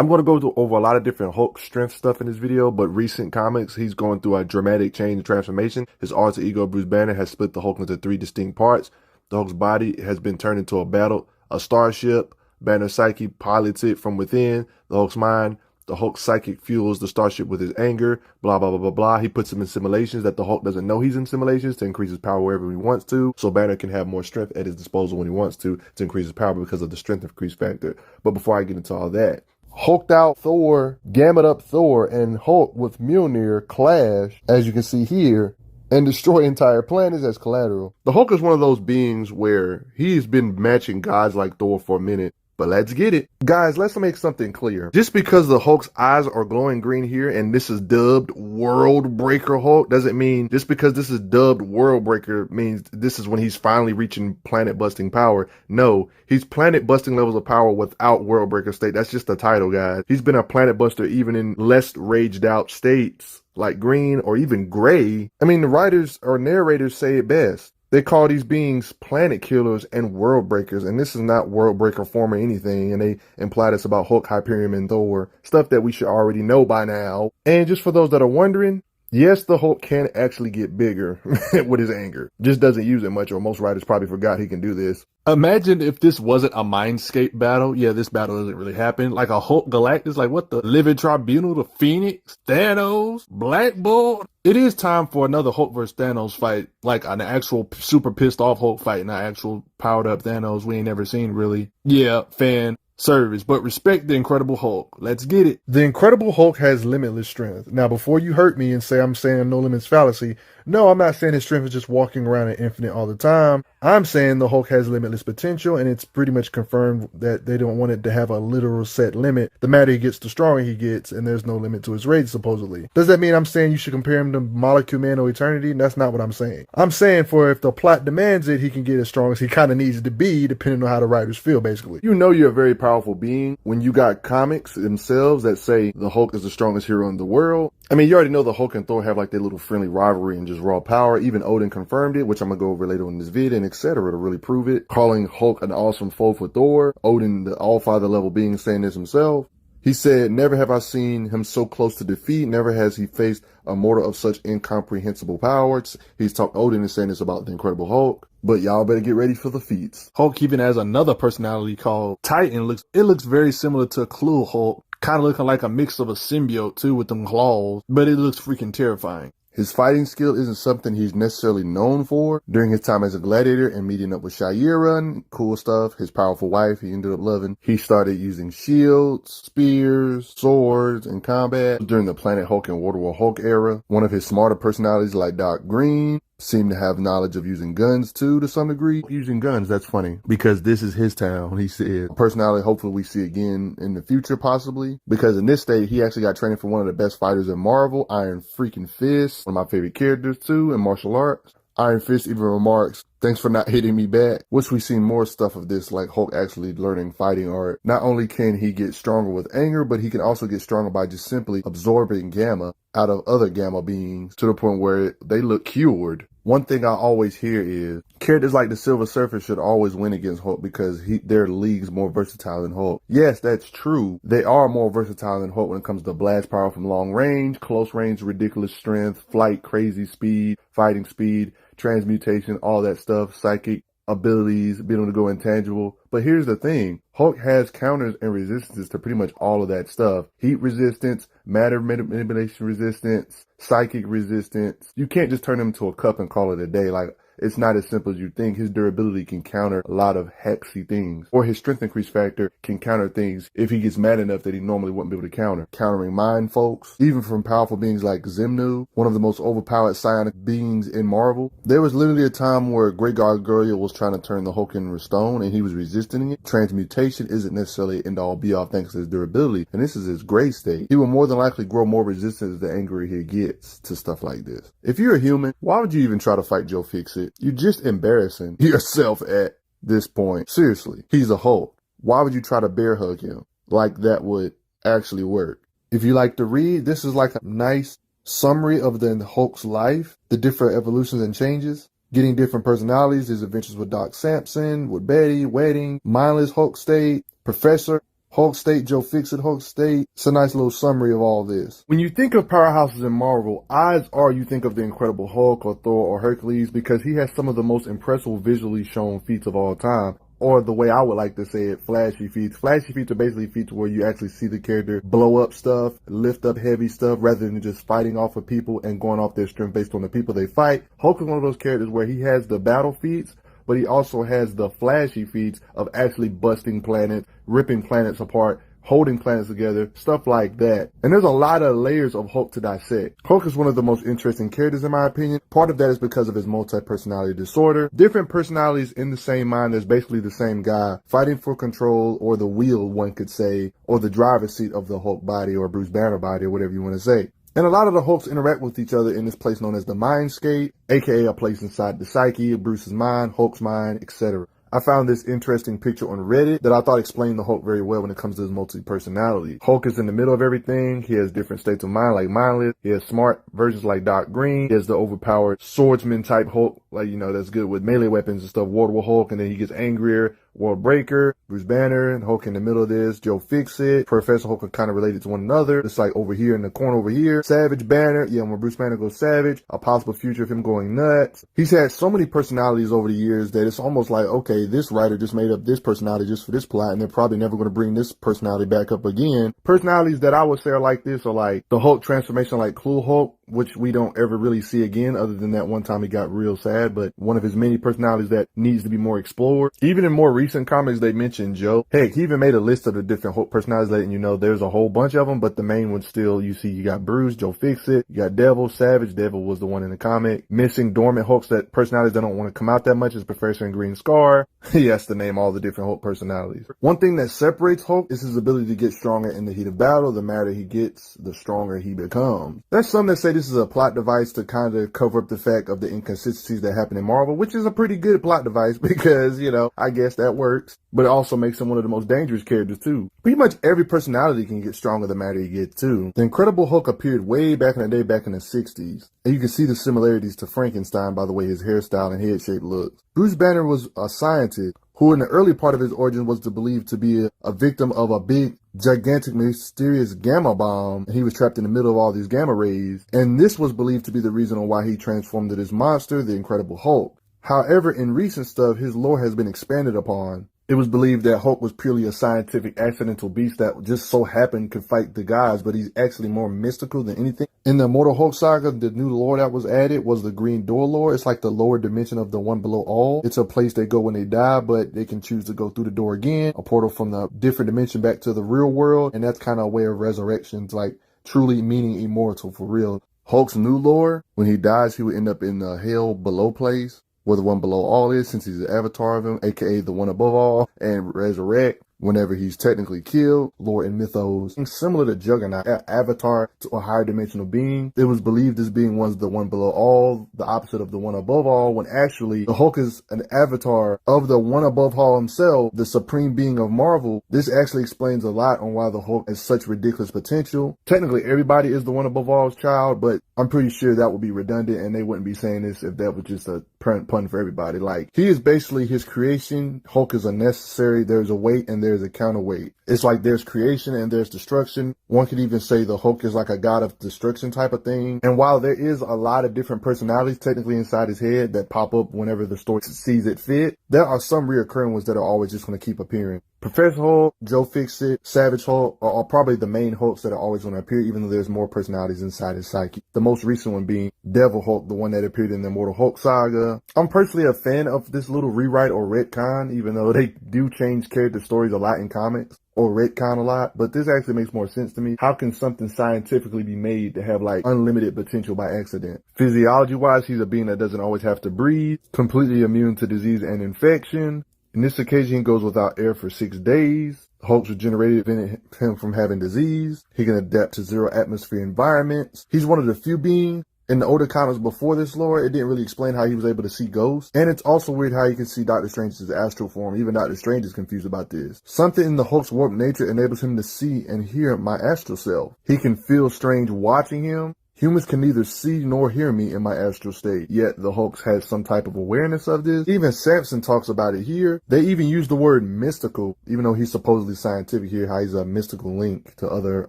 I'm going to go over a lot of different Hulk strength stuff in this video, but recent comics, he's going through a dramatic change and transformation. His alter ego, Bruce Banner, has split the Hulk into 3 distinct parts. The Hulk's body has been turned into a starship. Banner's psyche pilots it from within. The Hulk's mind, the Hulk's psychic fuels the starship with his anger, blah, blah, blah, blah, blah. He puts him in simulations that the Hulk doesn't know he's in simulations to increase his power wherever he wants to. So Banner can have more strength at his disposal when he wants to increase his power because of the strength increase factor. But before I get into all that, hulked out Thor, gammed up Thor, and Hulk with Mjolnir clash, as you can see here, and destroy entire planets as collateral. The Hulk is one of those beings where he's been matching gods like Thor for a minute. But let's get it. Guys, let's make something clear. Just because the Hulk's eyes are glowing green here and this is dubbed World Breaker Hulk doesn't mean just because this is dubbed World Breaker means this is when he's finally reaching planet busting power. No, he's planet busting levels of power without World Breaker state. That's just the title, guys. He's been a planet buster even in less raged out states like green or even gray. I mean, the writers or narrators say it best. They call these beings planet killers and world breakers, and this is not world breaker form or anything, and they imply this about Hulk, Hyperion, and Thor, stuff that we should already know by now. And just for those that are wondering, yes, the Hulk can actually get bigger with his anger. Just doesn't use it much, or most writers probably forgot he can do this. Imagine if this wasn't a Mindscape battle. Yeah, this battle doesn't really happen. Like a Hulk Galactus, like what the Living Tribunal, the Phoenix, Thanos, Black Bolt. It is time for another Hulk versus Thanos fight, like an actual super pissed off Hulk fight, not actual powered up Thanos we ain't never seen really. Yeah, fan service, but respect the Incredible Hulk. Let's get it. The Incredible Hulk has limitless strength. Now, before you hurt me and say I'm saying no limits fallacy, no, I'm not saying his strength is just walking around at infinite all the time. I'm saying the Hulk has limitless potential, and it's pretty much confirmed that they don't want it to have a literal set limit. The madder he gets, the stronger he gets, and there's no limit to his rage, supposedly. Does that mean I'm saying you should compare him to Molecule Man or Eternity? That's not what I'm saying. I'm saying for if the plot demands it, he can get as strong as he kind of needs to be, depending on how the writers feel, basically. You know you're a very powerful being when you got comics themselves that say the Hulk is the strongest hero in the world. I mean, you already know the Hulk and Thor have like their little friendly rivalry and just raw power. Even Odin confirmed it, which I'm gonna go over later in this video and etc. to really prove it. Calling Hulk an awesome foe for Thor. Odin, the all-father level being, saying this himself. He said, never have I seen him so close to defeat. Never has he faced a mortal of such incomprehensible powers. He's talked Odin is saying this about the Incredible Hulk. But y'all better get ready for the feats. Hulk even has another personality called Titan. It looks very similar to Clue Hulk. Kind of looking like a mix of a symbiote too with them claws. But it looks freaking terrifying. His fighting skill isn't something he's necessarily known for. During his time as a gladiator and meeting up with Shayera and cool stuff, his powerful wife he ended up loving, he started using shields, spears, swords in combat. During the Planet Hulk and World War Hulk era, one of his smarter personalities like Doc Green seemed to have knowledge of using guns too to some degree. Using guns, that's funny because this is his town, he said. Personality, hopefully we see again in the future possibly, because in this state he actually got training from one of the best fighters in Marvel, Iron freaking Fist, one of my favorite characters too in martial arts. Iron Fist even remarks, thanks for not hitting me back. Which we've seen more stuff of this, like Hulk actually learning fighting art. Not only can he get stronger with anger, but he can also get stronger by just simply absorbing gamma out of other gamma beings to the point where they look cured. One thing I always hear is characters like the Silver Surfer should always win against Hulk because their league's more versatile than Hulk. Yes, that's true. They are more versatile than Hulk when it comes to blast power from long range, close range, ridiculous strength, flight, crazy speed, fighting speed, transmutation, all that stuff, psychic abilities, being able to go intangible. But here's the thing. Hulk has counters and resistances to pretty much all of that stuff. Heat resistance, matter manipulation resistance, psychic resistance. You can't just turn him into a cup and call it a day. Like, it's not as simple as you think. His durability can counter a lot of hexy things. Or his strength increase factor can counter things if he gets mad enough that he normally wouldn't be able to counter. Countering mind folks, even from powerful beings like Xemnu, one of the most overpowered psionic beings in Marvel. There was literally a time where Great Gargoyle was trying to turn the Hulk into stone and he was resisting it. Transmutation isn't necessarily end all be all thanks to his durability. And this is his gray state. He will more than likely grow more resistance the angrier he gets to stuff like this. If you're a human, why would you even try to fight Joe Fixit? You're just embarrassing yourself at this point. Seriously, he's a Hulk. Why would you try to bear hug him? Like that would actually work. If you like to read, this is like a nice summary of the Hulk's life, the different evolutions and changes, getting different personalities, his adventures with Doc Samson, with Betty, wedding, mindless Hulk state, Professor, Hulk State, Joe Fixit, Hulk State. It's a nice little summary of all this. When you think of powerhouses in Marvel, odds are you think of the Incredible Hulk or Thor or Hercules because he has some of the most impressive visually shown feats of all time. Or the way I would like to say it, flashy feats. Flashy feats are basically feats where you actually see the character blow up stuff, lift up heavy stuff, rather than just fighting off of people and going off their strength based on the people they fight. Hulk is one of those characters where he has the battle feats, but he also has the flashy feats of actually busting planets, ripping planets apart, holding planets together, stuff like that. And there's a lot of layers of Hulk to dissect. Hulk is one of the most interesting characters in my opinion. Part of that is because of his multi-personality disorder. Different personalities in the same mind is basically the same guy fighting for control, or the wheel, one could say, or the driver's seat of the Hulk body or Bruce Banner body or whatever you want to say. And a lot of the Hulks interact with each other in this place known as the Mindscape, aka a place inside the psyche of Bruce's mind, Hulk's mind, etc. I found this interesting picture on Reddit that I thought explained the Hulk very well when it comes to his multi-personality. Hulk is in the middle of everything. He has different states of mind like mindless. He has smart versions like Doc Green. He has the overpowered swordsman type Hulk, like, you know, that's good with melee weapons and stuff, World War Hulk, and then he gets angrier. World Breaker, Bruce Banner, and Hulk in the middle of this, Joe Fixit, Professor Hulk are kind of related to one another. It's like over here in the corner over here. Savage Banner, yeah, when Bruce Banner goes savage, a possible future of him going nuts. He's had so many personalities over the years that it's almost like, okay, this writer just made up this personality just for this plot, and they're probably never going to bring this personality back up again. Personalities that I would say are like this are like the Hulk transformation, like Clue Hulk, which we don't ever really see again other than that one time he got real sad, but one of his many personalities that needs to be more explored. Even in more recent comics, they mentioned Joe. Heck, he even made a list of the different Hulk personalities, letting you know there's a whole bunch of them, but the main one still, you see, you got Bruce, Joe Fixit, you got Devil, Savage. Devil was the one in the comic. Missing dormant Hulks, that personalities that don't want to come out that much, is Professor and Green Scar. He has to name all the different Hulk personalities. One thing that separates Hulk is his ability to get stronger in the heat of battle. The madder he gets, the stronger he becomes. There's some that say this is a plot device to kind of cover up the fact of the inconsistencies that happen in Marvel, which is a pretty good plot device because, you know, I guess that works. But it also makes him one of the most dangerous characters too. Pretty much every personality can get stronger the madder you get too. The Incredible Hulk appeared way back in the day, back in the 60s. And you can see the similarities to Frankenstein by the way his hairstyle and head shape looks. Bruce Banner was a scientist who in the early part of his origin was believed to be a victim of a big, gigantic, mysterious gamma bomb. And he was trapped in the middle of all these gamma rays. And this was believed to be the reason on why he transformed into this monster, the Incredible Hulk. However, in recent stuff, his lore has been expanded upon. It was believed that Hulk was purely a scientific accidental beast that just so happened could fight the gods, but he's actually more mystical than anything. In the Immortal Hulk saga, the new lore that was added was the Green Door lore. It's like the lower dimension of the One Below All. It's a place they go when they die, but they can choose to go through the door again, a portal from the different dimension back to the real world, and that's kind of a way of resurrections, like truly meaning immortal for real. Hulk's new lore, when he dies, he would end up in the Hell Below place, where the One Below All is, since he's an avatar of him, aka the One Above All, and resurrect whenever he's technically killed. Lore and mythos, similar to Juggernaut, avatar to a higher dimensional being. It was believed this being was the One Below All, the opposite of the One Above All, when actually the Hulk is an avatar of the One Above All himself, the supreme being of Marvel. This actually explains a lot on why the Hulk has such ridiculous potential. Technically, everybody is the One Above All's child, but I'm pretty sure that would be redundant, and they wouldn't be saying this if that was just a pun for everybody. Like, he is basically his creation. Hulk is unnecessary. There's a weight and there's a counterweight. It's like there's creation and there's destruction. One could even say the Hulk is like a god of destruction type of thing. And while there is a lot of different personalities technically inside his head that pop up whenever the story sees it fit, there are some reoccurring ones that are always just going to keep appearing. Professor Hulk, Joe Fixit, Savage Hulk are probably the main Hulks that are always going to appear, even though there's more personalities inside his psyche. The most recent one being Devil Hulk, the one that appeared in the Immortal Hulk saga. I'm personally a fan of this little rewrite or retcon, even though they do change character stories a lot in comics, or retcon a lot, but this actually makes more sense to me. How can something scientifically be made to have like unlimited potential by accident? Physiology-wise, he's a being that doesn't always have to breathe, completely immune to disease and infection. In this occasion, he goes without air for 6 days. Hulk's regenerated prevented him from having disease. He can adapt to zero atmosphere environments. He's one of the few beings in the older comics before this lore, it didn't really explain how he was able to see ghosts. And it's also weird how you can see Doctor Strange's astral form. Even Doctor Strange is confused about this. Something in the Hulk's warped nature enables him to see and hear my astral self. He can feel Strange watching him. Humans can neither see nor hear me in my astral state, yet the Hulk has some type of awareness of this. Even Samson talks about it here. They even use the word mystical, even though he's supposedly scientific here, how he's a mystical link to other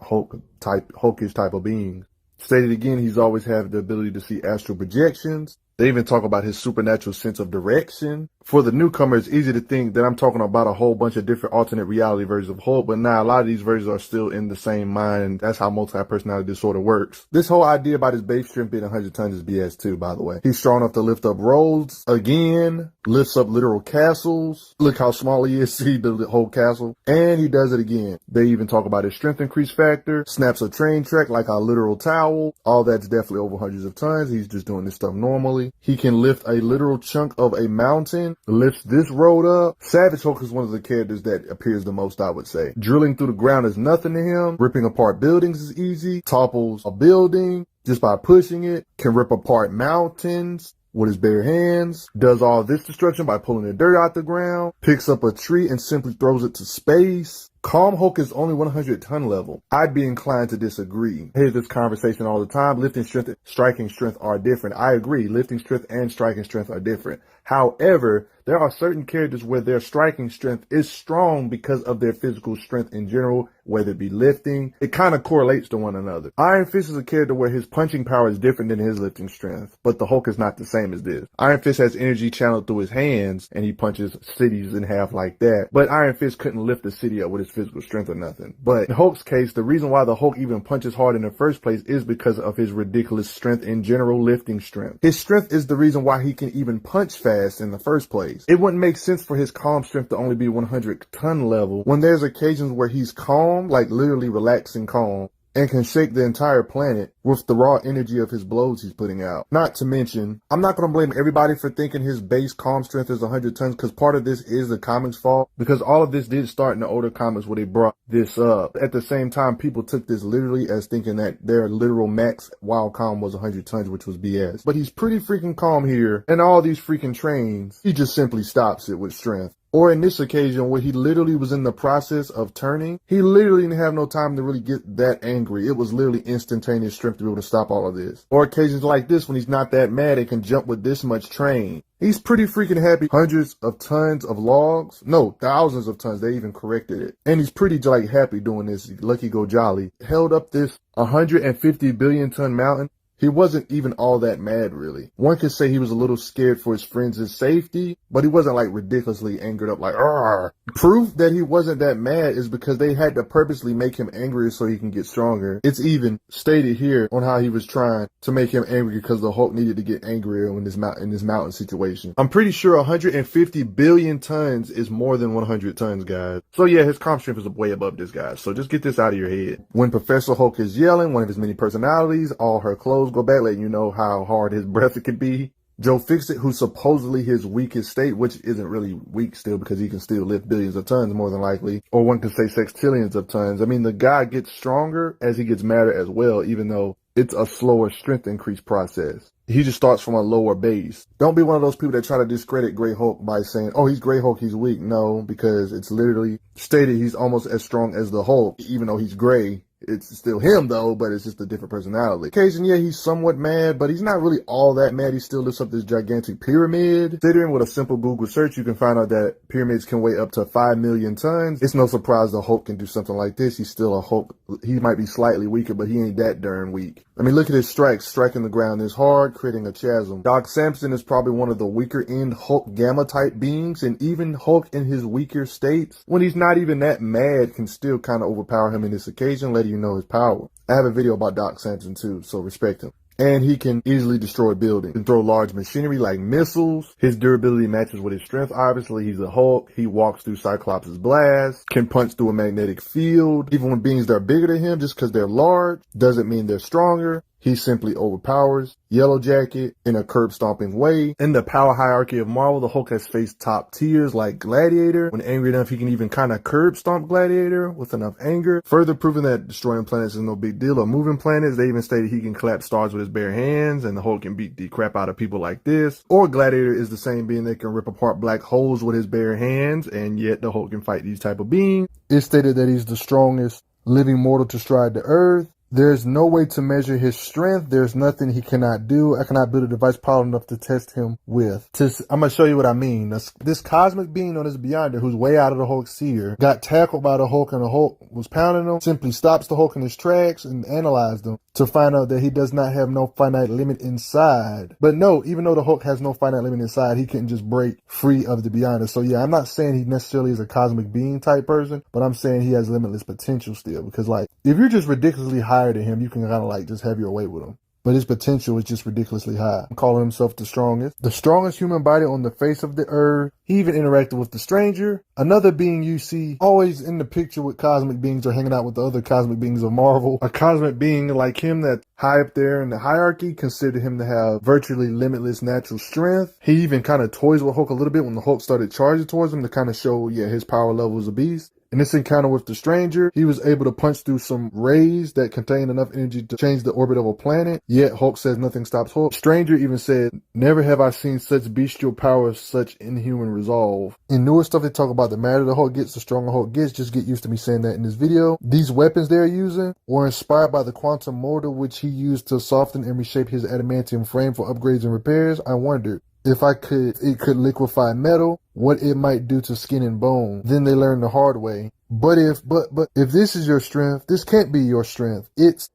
Hulkish type of beings. Stated again, he's always had the ability to see astral projections. They even talk about his supernatural sense of direction. For the newcomer, it's easy to think that I'm talking about a whole bunch of different alternate reality versions of Hulk, but now a lot of these versions are still in the same mind, and that's how multi-personality disorder works. This whole idea about his base strength being 100 tons is BS too, by the way. He's strong enough to lift up roads, again, lifts up literal castles. Look how small he is, see the whole castle. And he does it again. They even talk about his strength increase factor, snaps a train track like a literal towel. All that's definitely over hundreds of tons. He's just doing this stuff normally. He can lift a literal chunk of a mountain, lifts this road up. Savage Hulk is one of the characters that appears the most, I would say. Drilling through the ground is nothing to him. Ripping apart buildings is easy. Topples a building just by pushing it. Can rip apart mountains with his bare hands. Does all this destruction by pulling the dirt out the ground. Picks up a tree and simply throws it to space. Calm Hulk is only 100 ton level. I'd be inclined to disagree. I hear this conversation all the time. Lifting strength and striking strength are different. I agree. Lifting strength and striking strength are different. However, there are certain characters where their striking strength is strong because of their physical strength in general, whether it be lifting. It kind of correlates to one another. Iron Fist is a character where his punching power is different than his lifting strength, but the Hulk is not the same as this. Iron Fist has energy channeled through his hands, and he punches cities in half like that, but Iron Fist couldn't lift the city up with his physical strength or nothing. But in Hulk's case, the reason why the Hulk even punches hard in the first place is because of his ridiculous strength in general, lifting strength. His strength is the reason why he can even punch fast in the first place. It wouldn't make sense for his calm strength to only be 100 ton level when there's occasions where he's calm, like literally relaxing calm, and can shake the entire planet with the raw energy of his blows he's putting out. Not to mention, I'm not going to blame everybody for thinking his base calm strength is 100 tons, because part of this is the comics' fault, because all of this did start in the older comics where they brought this up. At the same time, people took this literally as thinking that their literal max wild calm was 100 tons, which was BS. But he's pretty freaking calm here, and all these freaking trains, he just simply stops it with strength. Or in this occasion where he literally was in the process of turning, he literally didn't have no time to really get that angry. It was literally instantaneous strength to be able to stop all of this. Or occasions like this when he's not that mad and can jump with this much train. He's pretty freaking happy. Hundreds of tons of logs. No, thousands of tons. They even corrected it. And he's pretty like happy doing this. Lucky go jolly. Held up this 150 billion ton mountain. He wasn't even all that mad, really. One could say he was a little scared for his friends' safety, but he wasn't like ridiculously angered up like, "Arr!" Proof that he wasn't that mad is because they had to purposely make him angrier so he can get stronger. It's even stated here on how he was trying to make him angry because the Hulk needed to get angrier in this mountain situation. I'm pretty sure 150 billion tons is more than 100 tons, guys. So yeah, his calm strength is way above this guy. So just get this out of your head. When Professor Hulk is yelling, one of his many personalities, all her clothes go back, letting you know how hard his breath it could be. Joe Fixit, who's supposedly his weakest state, which isn't really weak still because he can still lift billions of tons more than likely, or one could say sextillions of tons. I mean, the guy gets stronger as he gets madder as well, even though it's a slower strength increase process. He just starts from a lower base. Don't be one of those people that try to discredit Grey Hulk by saying, oh, he's Grey Hulk, he's weak. No, because it's literally stated he's almost as strong as the Hulk, even though he's gray. It's still him, though, but it's just a different personality. Occasion, yeah, he's somewhat mad, but he's not really all that mad. He still lifts up this gigantic pyramid. Considering with a simple Google search, you can find out that pyramids can weigh up to 5 million tons. It's no surprise the Hulk can do something like this. He's still a Hulk. He might be slightly weaker, but he ain't that darn weak. I mean, look at his strikes. Striking the ground is hard, creating a chasm. Doc Samson is probably one of the weaker end Hulk gamma type beings, and even Hulk in his weaker states, when he's not even that mad, can still kind of overpower him in this occasion, letting you know his power. I have a video about Doc Samson too, so respect him. And he can easily destroy buildings. He can throw large machinery like missiles. His durability matches with his strength, obviously. He's a Hulk. He walks through Cyclops' blast. Can punch through a magnetic field. Even when beings that are bigger than him, just because they're large, doesn't mean they're stronger. He simply overpowers. Yellow Jacket in a curb stomping way. In the power hierarchy of Marvel, the Hulk has faced top tiers like Gladiator. When angry enough, he can even kind of curb stomp Gladiator with enough anger. Further proving that destroying planets is no big deal. Or moving planets, they even stated he can collapse stars with his bare hands, and the Hulk can beat the crap out of people like this. Or Gladiator is the same being that can rip apart black holes with his bare hands, and yet the Hulk can fight these type of beings. It's stated that he's the strongest living mortal to stride the earth. There's no way to measure his strength. There's nothing he cannot do. I cannot build a device powerful enough to test him with. I'm going to show you what I mean. This cosmic being known as Beyonder, who's way out of the Hulk's sphere, got tackled by the Hulk and the Hulk was pounding him, simply stops the Hulk in his tracks and analyzes him to find out that he does not have no finite limit inside. But no, even though the Hulk has no finite limit inside, he couldn't just break free of the Beyonder. So yeah, I'm not saying he necessarily is a cosmic being type person, but I'm saying he has limitless potential still. Because like, if you're just ridiculously higher than him, you can kind of like just have your way with him. But his potential is just ridiculously high. Calling himself the strongest human body on the face of the earth. He even interacted with the Stranger, another being you see always in the picture with cosmic beings or hanging out with the other cosmic beings of Marvel. A cosmic being like him that's high up there in the hierarchy, considered him to have virtually limitless natural strength. He even kind of toys with Hulk a little bit when the Hulk started charging towards him to kind of show, yeah, his power level is a beast. In this encounter with the Stranger, he was able to punch through some rays that contained enough energy to change the orbit of a planet, yet Hulk says nothing stops Hulk. Stranger even said, "Never have I seen such bestial power, such inhuman resolve." In newer stuff, they talk about the madder the Hulk gets, the stronger Hulk gets. Just get used to me saying that in this video. These weapons they're using were inspired by the quantum mortar, which he used to soften and reshape his adamantium frame for upgrades and repairs. I wondered, if it could liquefy metal, what it might do to skin and bone. Then they learned the hard way. But if this is your strength, this can't be your strength. It's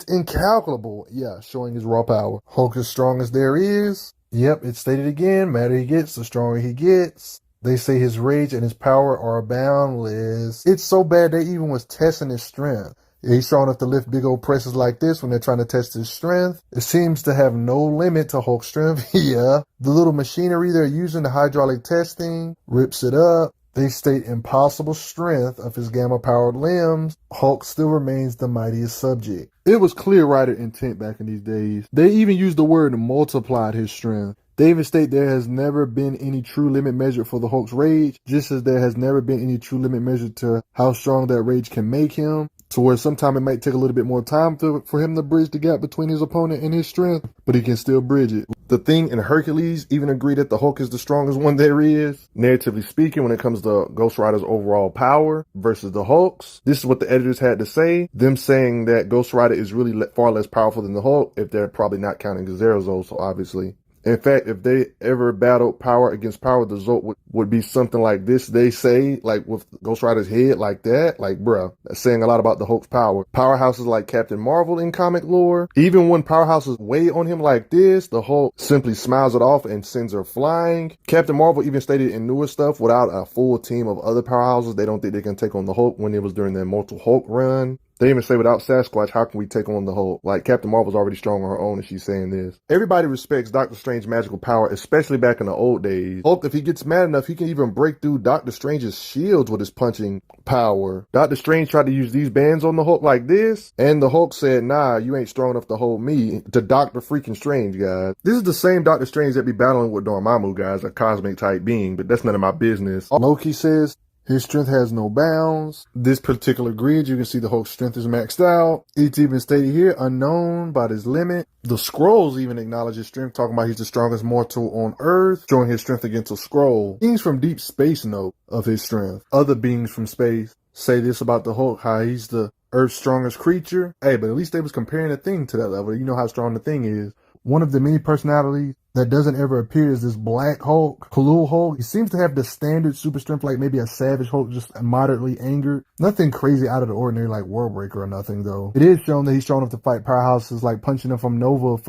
incalculable. Yeah, showing his raw power. Hulk is strong as there is. Yep, it's stated again. Madder he gets, the stronger he gets. They say his rage and his power are boundless. It's so bad they even was testing his strength. He's strong enough to lift big old presses like this when they're trying to test his strength. It seems to have no limit to Hulk's strength. Yeah. The little machinery they're using, the hydraulic testing, rips it up. They state impossible strength of his gamma-powered limbs. Hulk still remains the mightiest subject. It was clear writer intent back in these days. They even used the word multiplied his strength. They even state there has never been any true limit measured for the Hulk's rage, just as there has never been any true limit measured to how strong that rage can make him, to where sometime it might take a little bit more time for him to bridge the gap between his opponent and his strength, but he can still bridge it. The Thing and Hercules even agree that the Hulk is the strongest one there is. Narratively speaking, when it comes to Ghost Rider's overall power versus the Hulk's, this is what the editors had to say. Them saying that Ghost Rider is really far less powerful than the Hulk, if they're probably not counting Gazero's, so obviously. In fact, if they ever battled power against power, the result would be something like this. They say, like with Ghost Rider's head like that, like bruh, that's saying a lot about the Hulk's power. Powerhouses like Captain Marvel in comic lore, even when powerhouses weigh on him like this, the Hulk simply smiles it off and sends her flying. Captain Marvel even stated in newer stuff, without a full team of other powerhouses, they don't think they can take on the Hulk when it was during their Mortal Hulk run. They even say without Sasquatch, how can we take on the Hulk? Like, Captain Marvel's already strong on her own and she's saying this. Everybody respects Doctor Strange's magical power, especially back in the old days. Hulk, if he gets mad enough, he can even break through Doctor Strange's shields with his punching power. Doctor Strange tried to use these bands on the Hulk like this, and the Hulk said, nah, you ain't strong enough to hold me, to Doctor freaking Strange, guys. This is the same Doctor Strange that be battling with Dormammu, guys, a cosmic type being, but that's none of my business. Loki says, his strength has no bounds. This particular grid, you can see the Hulk's strength is maxed out. It's even stated here, unknown by his limit. The Skrulls even acknowledge his strength, talking about he's the strongest mortal on Earth, showing his strength against a Skrull. Beings from deep space know of his strength. Other beings from space say this about the Hulk, how he's the Earth's strongest creature. Hey, but at least they was comparing the Thing to that level. You know how strong the Thing is. One of the many personalities that doesn't ever appear is this Black Hulk, Kalul Hulk. He seems to have the standard super strength, like maybe a Savage Hulk, just moderately angered. Nothing crazy out of the ordinary like Worldbreaker or nothing, though. It is shown that he's strong enough to fight powerhouses like punching them from Nova.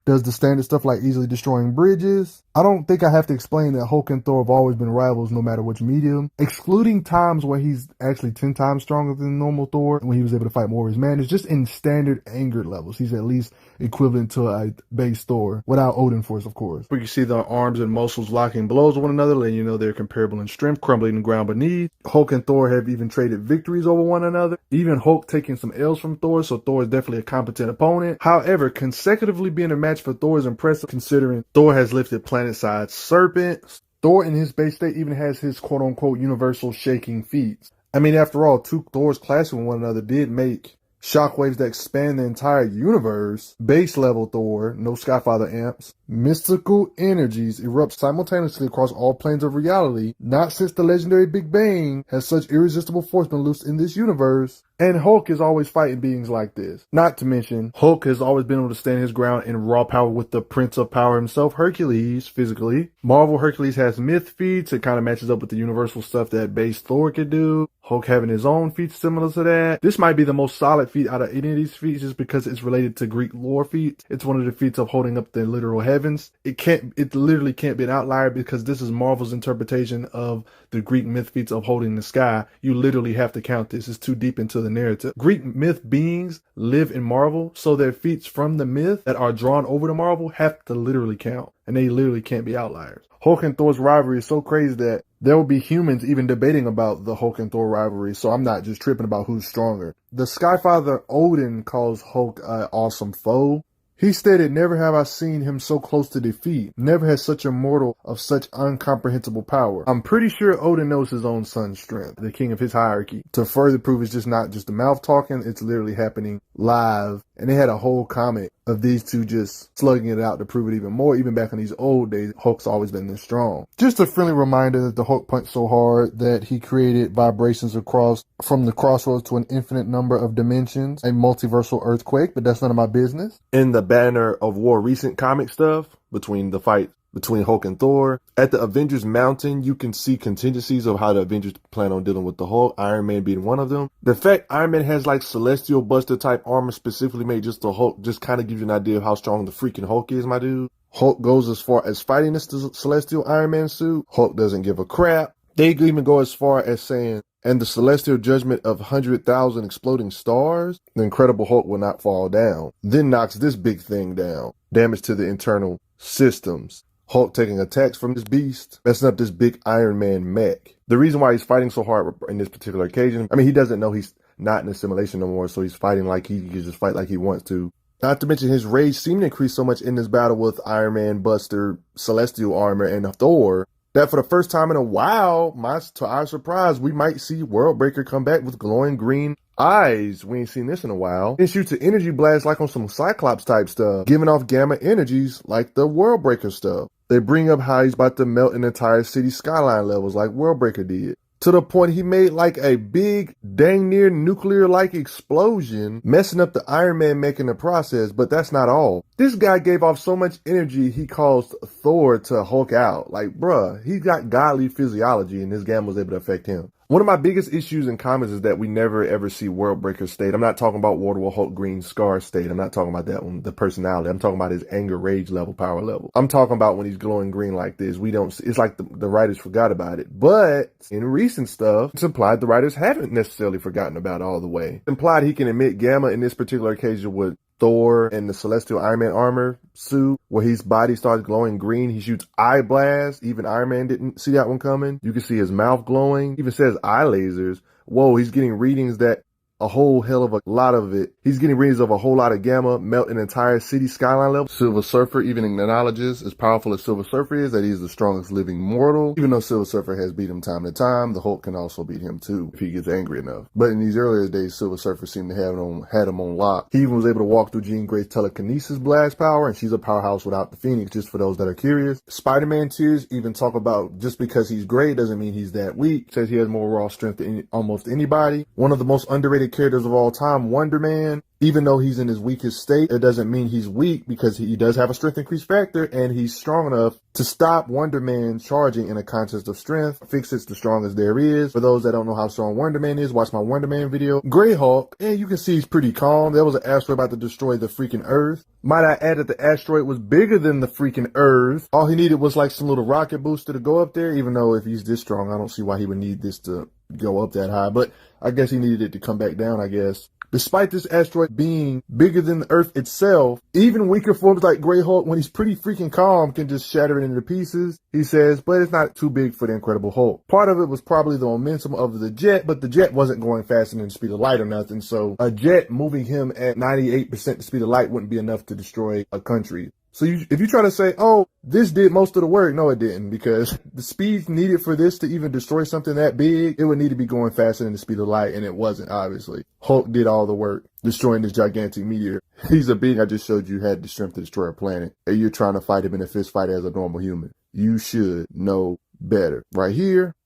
Does the standard stuff like easily destroying bridges. I don't think I have to explain that Hulk and Thor have always been rivals no matter which medium, excluding times where he's actually 10 times stronger than normal Thor, when he was able to fight more of his madness. Just in standard angered levels, he's at least equivalent to a base Thor, without Odin Force, of course. We can see the arms and muscles locking blows with one another, letting you know they're comparable in strength, crumbling the ground beneath. Hulk and Thor have even traded victories over one another, even Hulk taking some L's from Thor, so Thor is definitely a competent opponent. However, consecutively being a match for Thor is impressive, considering Thor has lifted planet-sized serpents. Thor in his base state even has his quote-unquote universal shaking feats. I mean, after all, two Thors clashing with one another did make shockwaves that expand the entire universe. Base level Thor, no Skyfather amps, Mystical energies erupt simultaneously across all planes of reality. Not since the legendary Big Bang has such irresistible force been loosed in this universe. And Hulk is always fighting beings like this. Not to mention, Hulk has always been able to stand his ground in raw power with the Prince of Power himself, Hercules, physically. Marvel Hercules has myth feats. It kind of matches up with the universal stuff that base Thor could do. Hulk having his own feats similar to that. This might be the most solid feat out of any of these feats just because it's related to Greek lore feats. It's one of the feats of holding up the literal heavens. It literally can't be an outlier because this is Marvel's interpretation of the Greek myth feats of holding the sky. You literally have to count this. It's too deep into the narrative. Greek myth beings live in Marvel, so their feats from the myth that are drawn over to Marvel have to literally count. And they literally can't be outliers. Hulk and Thor's rivalry is so crazy that there will be humans even debating about the Hulk and Thor rivalry, so I'm not just tripping about who's stronger. The Skyfather Odin calls Hulk an awesome foe. He stated, "Never have I seen him so close to defeat. Never has such a mortal of such incomprehensible power." I'm pretty sure Odin knows his own son's strength, the king of his hierarchy. To further prove it's just not just the mouth talking, it's literally happening live. And they had a whole comic of these two just slugging it out to prove it even more. Even back in these old days, Hulk's always been this strong. Just a friendly reminder that the Hulk punched so hard that he created vibrations across from the crossroads to an infinite number of dimensions, a multiversal earthquake, but that's none of my business. In the banner of war recent comic stuff between the fight between Hulk and Thor, at the Avengers Mountain, you can see contingencies of how the Avengers plan on dealing with the Hulk, Iron Man being one of them. The fact Iron Man has like Celestial Buster type armor specifically made just the Hulk just kind of gives you an idea of how strong the freaking Hulk is, my dude. Hulk goes as far as fighting this Celestial Iron Man suit. Hulk doesn't give a crap. They even go as far as saying, "And the celestial judgment of 100,000 exploding stars, the Incredible Hulk will not fall down." Then knocks this big thing down. Damage to the internal systems. Hulk taking attacks from this beast, messing up this big Iron Man mech. The reason why he's fighting so hard in this particular occasion, I mean, he doesn't know he's not in a simulation no more, so he's fighting like he can just fight like he wants to. Not to mention his rage seemed to increase so much in this battle with Iron Man, Buster, Celestial Armor, and Thor, that for the first time in a while, to our surprise, we might see Worldbreaker come back with glowing green eyes. We ain't seen this in a while. It shoots an energy blast like on some Cyclops type stuff, giving off gamma energies like the Worldbreaker stuff. They bring up how he's about to melt an entire city skyline levels like Worldbreaker did. To the point he made like a big, dang near nuclear-like explosion, messing up the Iron Man making the process, but that's not all. This guy gave off so much energy he caused Thor to Hulk out. Like, bruh, he's got godly physiology and his gamma was able to affect him. One of my biggest issues in comics is that we never ever see Worldbreaker state. I'm not talking about War War Hulk Green Scar state. I'm not talking about that one, the personality. I'm talking about his anger, rage level, power level. I'm talking about when he's glowing green like this. We don't, it's like the writers forgot about it. But in recent stuff, it's implied the writers haven't necessarily forgotten about it all the way. It's implied he can emit gamma in this particular occasion with Thor and the Celestial Iron Man armor suit, where his body starts glowing green. He shoots eye blasts. Even Iron Man didn't see that one coming. You can see his mouth glowing. Even says eye lasers. Whoa, he's getting readings that a whole hell of a lot of it. He's getting readings of a whole lot of gamma, melt an entire city skyline level. Silver Surfer even acknowledges, as powerful as Silver Surfer is, that he's the strongest living mortal. Even though Silver Surfer has beat him time to time, the Hulk can also beat him too if he gets angry enough. But in these earlier days, Silver Surfer seemed to had him on lock. He even was able to walk through Jean Grey's telekinesis blast power, and she's a powerhouse without the Phoenix, just for those that are curious. Spider-Man tears even talk about just because he's gray doesn't mean he's that weak. Says he has more raw strength than almost anybody. One of the most underrated characters of all time, Wonder Man, even though he's in his weakest state, it doesn't mean he's weak because he does have a strength increase factor and he's strong enough to stop Wonder Man charging in a contest of strength. Fix it's the strongest there is. For those that don't know how strong Wonder Man is, watch my Wonder Man video. Grey Hulk, and you can see he's pretty calm. There was an asteroid about to destroy the freaking Earth. Might I add that the asteroid was bigger than the freaking Earth. All he needed was like some little rocket booster to go up there, even though if he's this strong, I don't see why he would need this to go up that high, but I guess he needed it to come back down, I guess. Despite this asteroid being bigger than the Earth itself, even weaker forms like Grey Hulk, when he's pretty freaking calm, can just shatter it into pieces, he says, but it's not too big for the Incredible Hulk. Part of it was probably the momentum of the jet, but the jet wasn't going faster than the speed of light or nothing, so a jet moving him at 98% the speed of light wouldn't be enough to destroy a country. So if you try to say, oh, this did most of the work, no, it didn't, because the speed needed for this to even destroy something that big, it would need to be going faster than the speed of light, and it wasn't, obviously. Hulk did all the work, destroying this gigantic meteor. He's a being I just showed you had the strength to destroy a planet, and you're trying to fight him in a fist fight as a normal human. You should know better. Right here.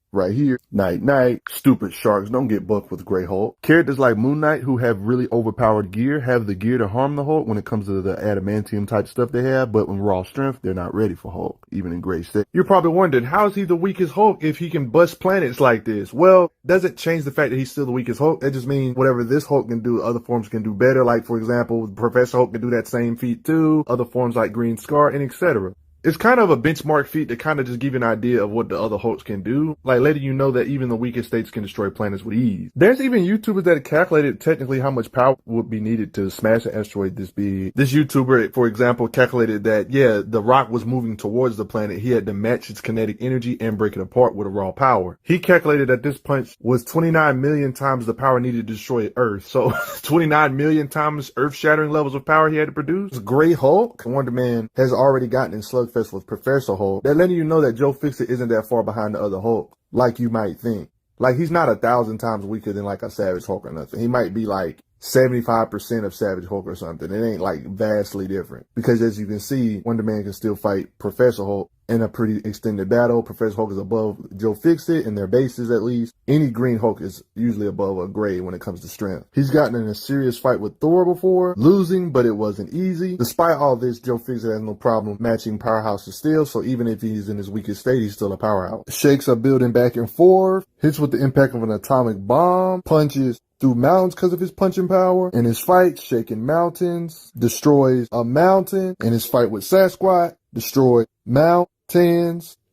Night, night. Stupid sharks don't get bucked with Grey Hulk. Characters like Moon Knight, who have really overpowered gear, have the gear to harm the Hulk when it comes to the adamantium type stuff they have, but when raw strength, they're not ready for Hulk, even in Grey state. You're probably wondering, how is he the weakest Hulk if he can bust planets like this? Well, doesn't change the fact that he's still the weakest Hulk. That just means whatever this Hulk can do, other forms can do better. Like, for example, Professor Hulk can do that same feat too. Other forms like Green Scar and etc. It's kind of a benchmark feat to kind of just give you an idea of what the other Hulks can do, like letting you know that even the weakest states can destroy planets with ease. There's even YouTubers that calculated technically how much power would be needed to smash an asteroid this big. This YouTuber, for example, calculated that, yeah, the rock was moving towards the planet. He had to match its kinetic energy and break it apart with a raw power. He calculated that this punch was 29 million times the power needed to destroy Earth. So 29 million times earth-shattering levels of power he had to produce. Grey Hulk, Wonder Man, has already gotten in slugfest with Professor Hulk. They're letting you know that Joe Fixit isn't that far behind the other Hulk, like you might think. Like, he's not 1,000 times weaker than like a Savage Hulk or nothing. He might be like 75% of Savage Hulk or something. It ain't like vastly different. Because as you can see, Wonder Man can still fight Professor Hulk in a pretty extended battle. Professor Hulk is above Joe Fixit in their bases at least. Any Green Hulk is usually above a Gray when it comes to strength. He's gotten in a serious fight with Thor before, losing, but it wasn't easy. Despite all this, Joe Fixit has no problem matching powerhouses still, so even if he's in his weakest state, he's still a powerhouse. Shakes are building back and forth, hits with the impact of an atomic bomb, punches through mountains because of his punching power. In his fight, shaking mountains, destroys a mountain. In his fight with Sasquatch, destroy mountains.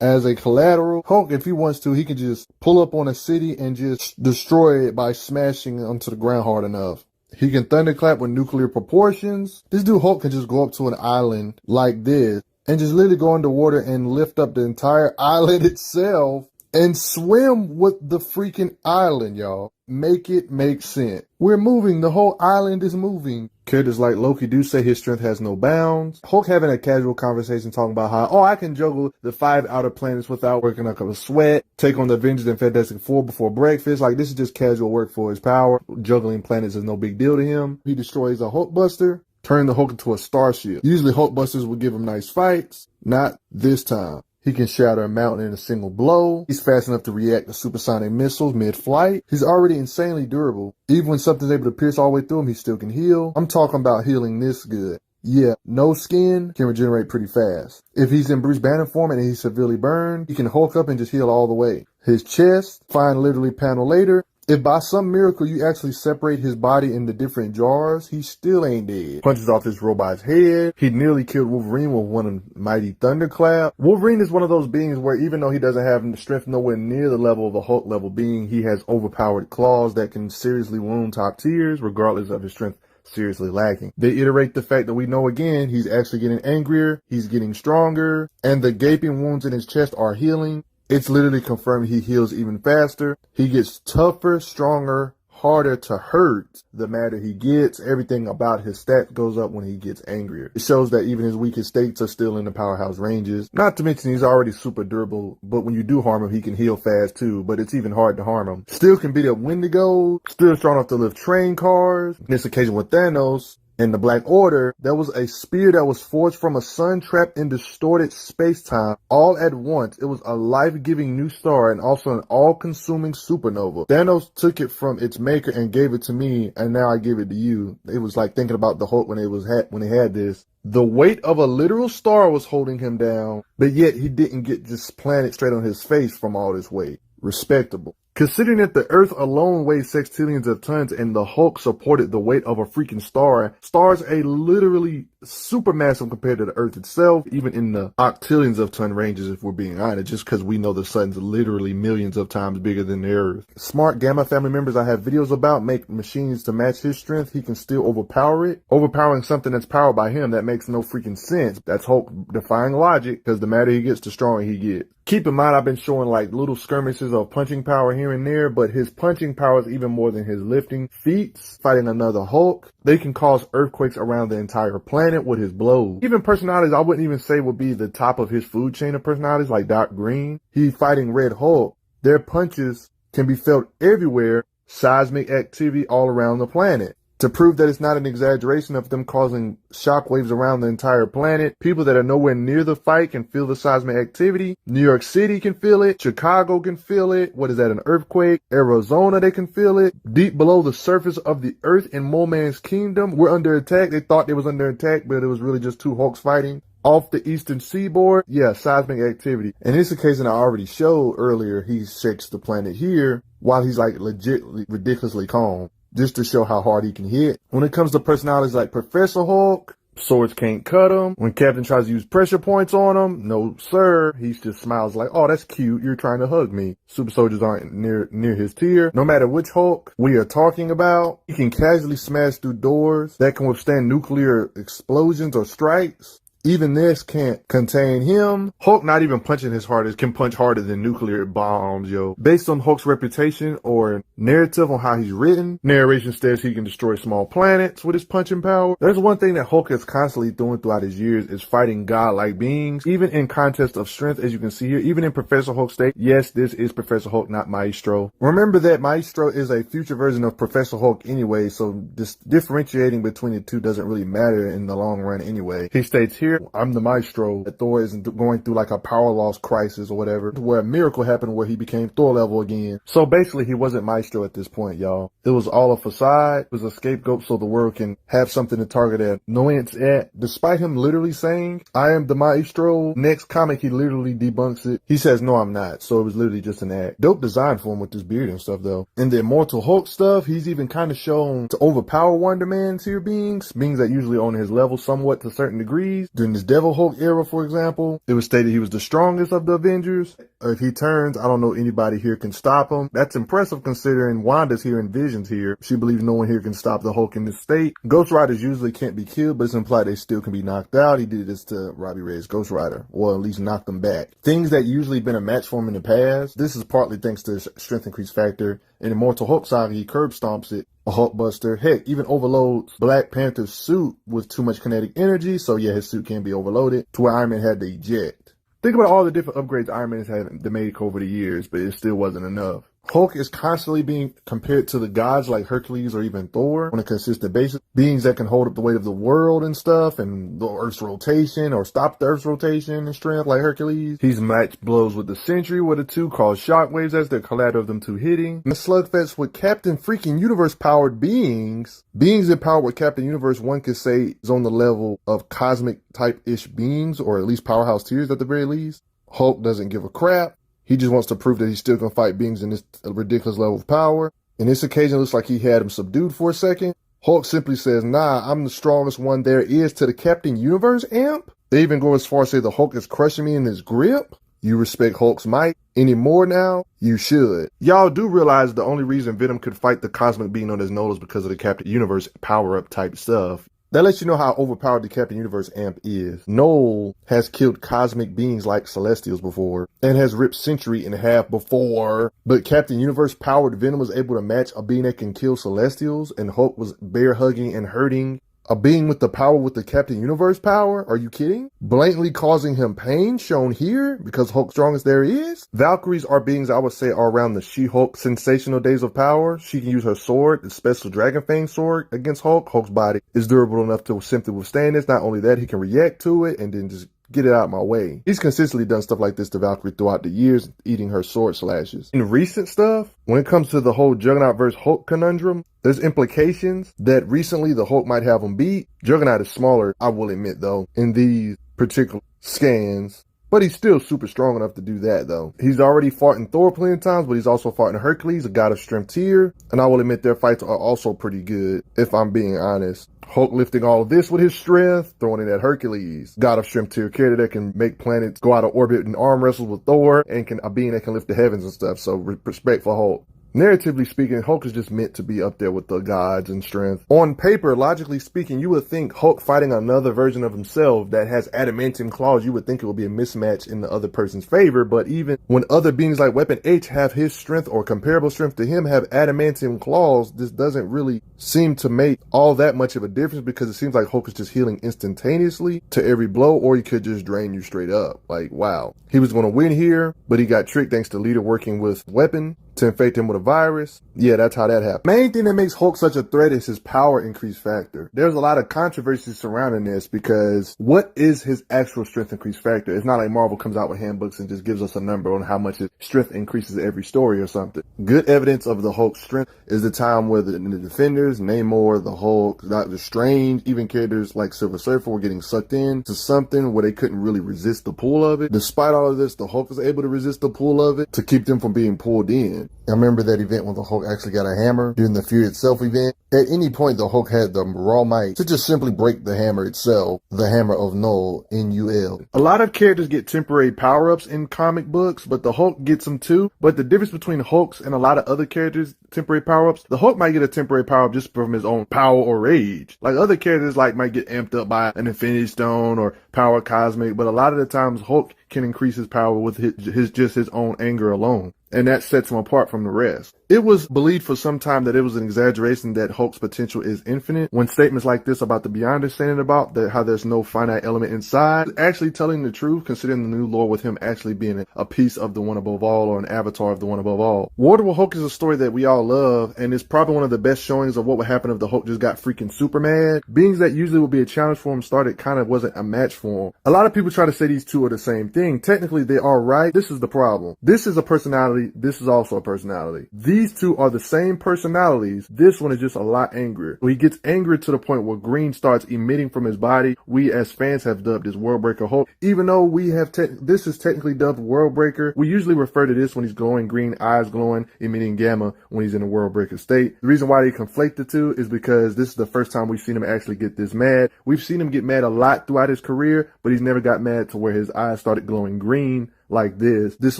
As a collateral, Hulk, if he wants to, he can just pull up on a city and just destroy it by smashing it onto the ground hard enough. He can thunderclap with nuclear proportions. This dude Hulk can just go up to an island like this and just literally go underwater and lift up the entire island itself and swim with the freaking island, y'all. Make it make sense. We're moving. The whole island is moving. Characters like Loki do say his strength has no bounds. Hulk having a casual conversation talking about how, oh, I can juggle the 5 outer planets without working up a sweat, take on the Avengers and Fantastic Four before breakfast. Like, this is just casual work for his power. Juggling planets is no big deal to him. He destroys a Hulkbuster, turning the Hulk into a starship. Usually Hulkbusters would give him nice fights. Not this time. He can shatter a mountain in a single blow. He's fast enough to react to supersonic missiles mid-flight. He's already insanely durable. Even when something's able to pierce all the way through him, he still can heal. I'm talking about healing this good. Yeah, no skin can regenerate pretty fast. If he's in Bruce Banner form and he's severely burned, he can Hulk up and just heal all the way. His chest, find literally panel later. If by some miracle you actually separate his body into different jars, he still ain't dead. Punches off his robot's head. He nearly killed Wolverine with one of Mighty Thunderclap. Wolverine is one of those beings where even though he doesn't have the strength nowhere near the level of a Hulk level being, he has overpowered claws that can seriously wound top tiers regardless of his strength seriously lacking. They iterate the fact that we know again, he's actually getting angrier, he's getting stronger, and the gaping wounds in his chest are healing. It's literally confirmed he heals even faster. He gets tougher, stronger, harder to hurt the madder he gets. Everything about his stats goes up when he gets angrier. It shows that even his weakest states are still in the powerhouse ranges. Not to mention he's already super durable, but when you do harm him, he can heal fast too, but it's even hard to harm him. Still can beat up Wendigo, still strong enough to lift train cars. On this occasion with Thanos, in the Black Order, there was a spear that was forged from a sun trapped in distorted space-time all at once. It was a life-giving new star and also an all-consuming supernova. Thanos took it from its maker and gave it to me, and now I give it to you. It was like thinking about the Hulk when he had this. The weight of a literal star was holding him down, but yet he didn't get this planet straight on his face from all this weight. Respectable. Considering that the Earth alone weighs sextillions of tons and the Hulk supported the weight of a freaking star, stars are literally supermassive compared to the Earth itself, even in the octillions of ton ranges if we're being honest, just because we know the sun's literally millions of times bigger than the Earth. Smart Gamma family members I have videos about make machines to match his strength. He can still overpower it. Overpowering something that's powered by him, that makes no freaking sense. That's Hulk defying logic, because the madder he gets, the stronger he gets. Keep in mind, I've been showing like little skirmishes of punching power here and there, but his punching power is even more than his lifting feats. Fighting another Hulk, they can cause earthquakes around the entire planet. planet with his blows. Even personalities I wouldn't even say would be the top of his food chain of personalities, like Doc Green. He's fighting Red Hulk. Their punches can be felt everywhere, seismic activity all around the planet. To prove that it's not an exaggeration of them causing shockwaves around the entire planet, people that are nowhere near the fight can feel the seismic activity. New York City can feel it. Chicago can feel it. What is that, an earthquake? Arizona, they can feel it. Deep below the surface of the earth in Mole Man's kingdom, we're under attack. They thought they was under attack, but it was really just two Hulks fighting. Off the eastern seaboard, yeah, seismic activity. In this occasion, I already showed earlier, he shakes the planet here while he's like legit ridiculously calm, just to show how hard he can hit. When it comes to personalities like Professor Hulk, swords can't cut him. When Captain tries to use pressure points on him, no sir, he just smiles like, oh, that's cute, you're trying to hug me. Super soldiers aren't near his tier. No matter which Hulk we are talking about, he can casually smash through doors that can withstand nuclear explosions or strikes. Even this can't contain him. Hulk, not even punching his hardest, can punch harder than nuclear bombs, yo. Based on Hulk's reputation or narrative on how he's written, narration says he can destroy small planets with his punching power. There's one thing that Hulk is constantly doing throughout his years is fighting godlike beings, even in contests of strength, as you can see here, even in Professor Hulk's state. Yes, this is Professor Hulk, not Maestro. Remember that Maestro is a future version of Professor Hulk anyway, so just differentiating between the two doesn't really matter in the long run anyway. He states here, I'm the Maestro. Thor isn't going through like a power loss crisis or whatever, where a miracle happened where he became Thor level again. So basically he wasn't Maestro at this point, y'all. It was all a facade. It was a scapegoat so the world can have something to target at annoyance at. Despite him literally saying, I am the Maestro, next comic he literally debunks it. He says, no, I'm not. So it was literally just an act. Dope design for him with this beard and stuff though. In the Immortal Hulk stuff, he's even kind of shown to overpower Wonder Man tier beings that usually on his level somewhat to certain degrees. During this Devil Hulk era, for example, it was stated he was the strongest of the Avengers. If he turns, I don't know anybody here can stop him. That's impressive considering Wanda's here and Vision's here. She believes no one here can stop the Hulk in this state. Ghost Riders usually can't be killed, but it's implied they still can be knocked out. He did this to Robbie Reyes' Ghost Rider, or at least knocked them back. Things that usually been a match for him in the past. This is partly thanks to his strength increase factor. In Immortal Hulk saga, he curb stomps it. A Hulkbuster. Heck, even overloads Black Panther's suit with too much kinetic energy, so yeah, his suit can be overloaded to where Iron Man had to eject. Think about all the different upgrades Iron Man has had to make over the years, but it still wasn't enough. Hulk is constantly being compared to the gods like Hercules or even Thor on a consistent basis. Beings that can hold up the weight of the world and stuff and the Earth's rotation or stop the Earth's rotation and strength like Hercules. He's matched blows with the Sentry where the two cause shockwaves as the collateral of them two hitting. The slugfest with Captain freaking Universe powered beings. Beings empowered with Captain Universe, one could say is on the level of cosmic type-ish beings or at least powerhouse tiers at the very least. Hulk doesn't give a crap. He just wants to prove that he's still going to fight beings in this ridiculous level of power. In this occasion, it looks like he had him subdued for a second. Hulk simply says, nah, I'm the strongest one there is to the Captain Universe amp. They even go as far as say the Hulk is crushing me in his grip. You respect Hulk's might any more now? You should. Y'all do realize the only reason Venom could fight the cosmic being known as Null is because of the Captain Universe power-up type stuff. That lets you know how overpowered the Captain Universe amp is. Null has killed cosmic beings like Celestials before, and has ripped Sentry in half before, but Captain Universe powered Venom was able to match a being that can kill Celestials, and Hulk was bear hugging and hurting a being with the power with the Captain Universe power? Are you kidding? Blatantly causing him pain shown here because Hulk's strongest there is? Valkyries are beings I would say are around the She-Hulk sensational days of power. She can use her sword, the special Dragon Fang sword against Hulk. Hulk's body is durable enough to simply withstand this. Not only that, he can react to it and then just get it out of my way. He's consistently done stuff like this to Valkyrie throughout the years, eating her sword slashes. In recent stuff, when it comes to the whole Juggernaut versus Hulk conundrum, there's implications that recently the Hulk might have him beat. Juggernaut is smaller, I will admit though, in these particular scans. But he's still super strong enough to do that though. He's already fought in Thor plenty of times, but he's also fought in Hercules, a god of strength tier. And I will admit their fights are also pretty good, if I'm being honest. Hulk lifting all of this with his strength, throwing it at Hercules. God of strength tier character that can make planets go out of orbit and arm wrestle with Thor, and a being that can lift the heavens and stuff. So respect for Hulk. Narratively speaking, Hulk is just meant to be up there with the gods in strength. On paper, logically speaking, you would think Hulk fighting another version of himself that has adamantium claws, you would think it would be a mismatch in the other person's favor, but even when other beings like Weapon H have his strength or comparable strength to him have adamantium claws, this doesn't really seem to make all that much of a difference, because it seems like Hulk is just healing instantaneously to every blow, or he could just drain you straight up. Like, wow. He was going to win here, but he got tricked thanks to Leader working with Weapon to infect him with a virus. Yeah, that's how that happened. Main thing that makes Hulk such a threat is his power increase factor. There's a lot of controversy surrounding this, because what is his actual strength increase factor? It's not like Marvel comes out with handbooks and just gives us a number on how much his strength increases every story or something. Good evidence of the Hulk's strength is the time where the Defenders, Namor, the Hulk, Doctor Strange, even characters like Silver Surfer were getting sucked in to something where they couldn't really resist the pull of it. Despite all of this, the Hulk was able to resist the pull of it to keep them from being pulled in. I remember that event when the Hulk actually got a hammer during the Fury itself event. At any point, the Hulk had the raw might to just simply break the hammer itself, the hammer of Null, N-U-L. A lot of characters get temporary power-ups in comic books, but the Hulk gets them too. But the difference between Hulk's and a lot of other characters' temporary power-ups, the Hulk might get a temporary power-up just from his own power or rage. Like other characters might get amped up by an Infinity Stone or Power Cosmic, but a lot of the times Hulk can increase his power with his own anger alone. And that sets him apart from the rest. It was believed for some time that it was an exaggeration that Hulk's potential is infinite, when statements like this about the Beyonders saying about that how there's no finite element inside, actually telling the truth, considering the new lore with him actually being a piece of the One Above All, or an avatar of the One Above All. War with Hulk is a story that we all love, and it's probably one of the best showings of what would happen if the Hulk just got freaking super mad. Beings that usually would be a challenge for him started kind of wasn't a match for him. A lot of people try to say these two are the same thing. Technically, they are right. This is the problem. This is a personality. This is also a personality. These two are the same personalities. This one is just a lot angrier. When he gets angry to the point where green starts emitting from his body, we as fans have dubbed this Worldbreaker Hulk. Even though we have this is technically dubbed Worldbreaker, we usually refer to this when he's glowing green, eyes glowing, emitting gamma when he's in a Worldbreaker state. The reason why they conflate the two is because this is the first time we've seen him actually get this mad. We've seen him get mad a lot throughout his career, but he's never got mad to where his eyes started glowing green like this. This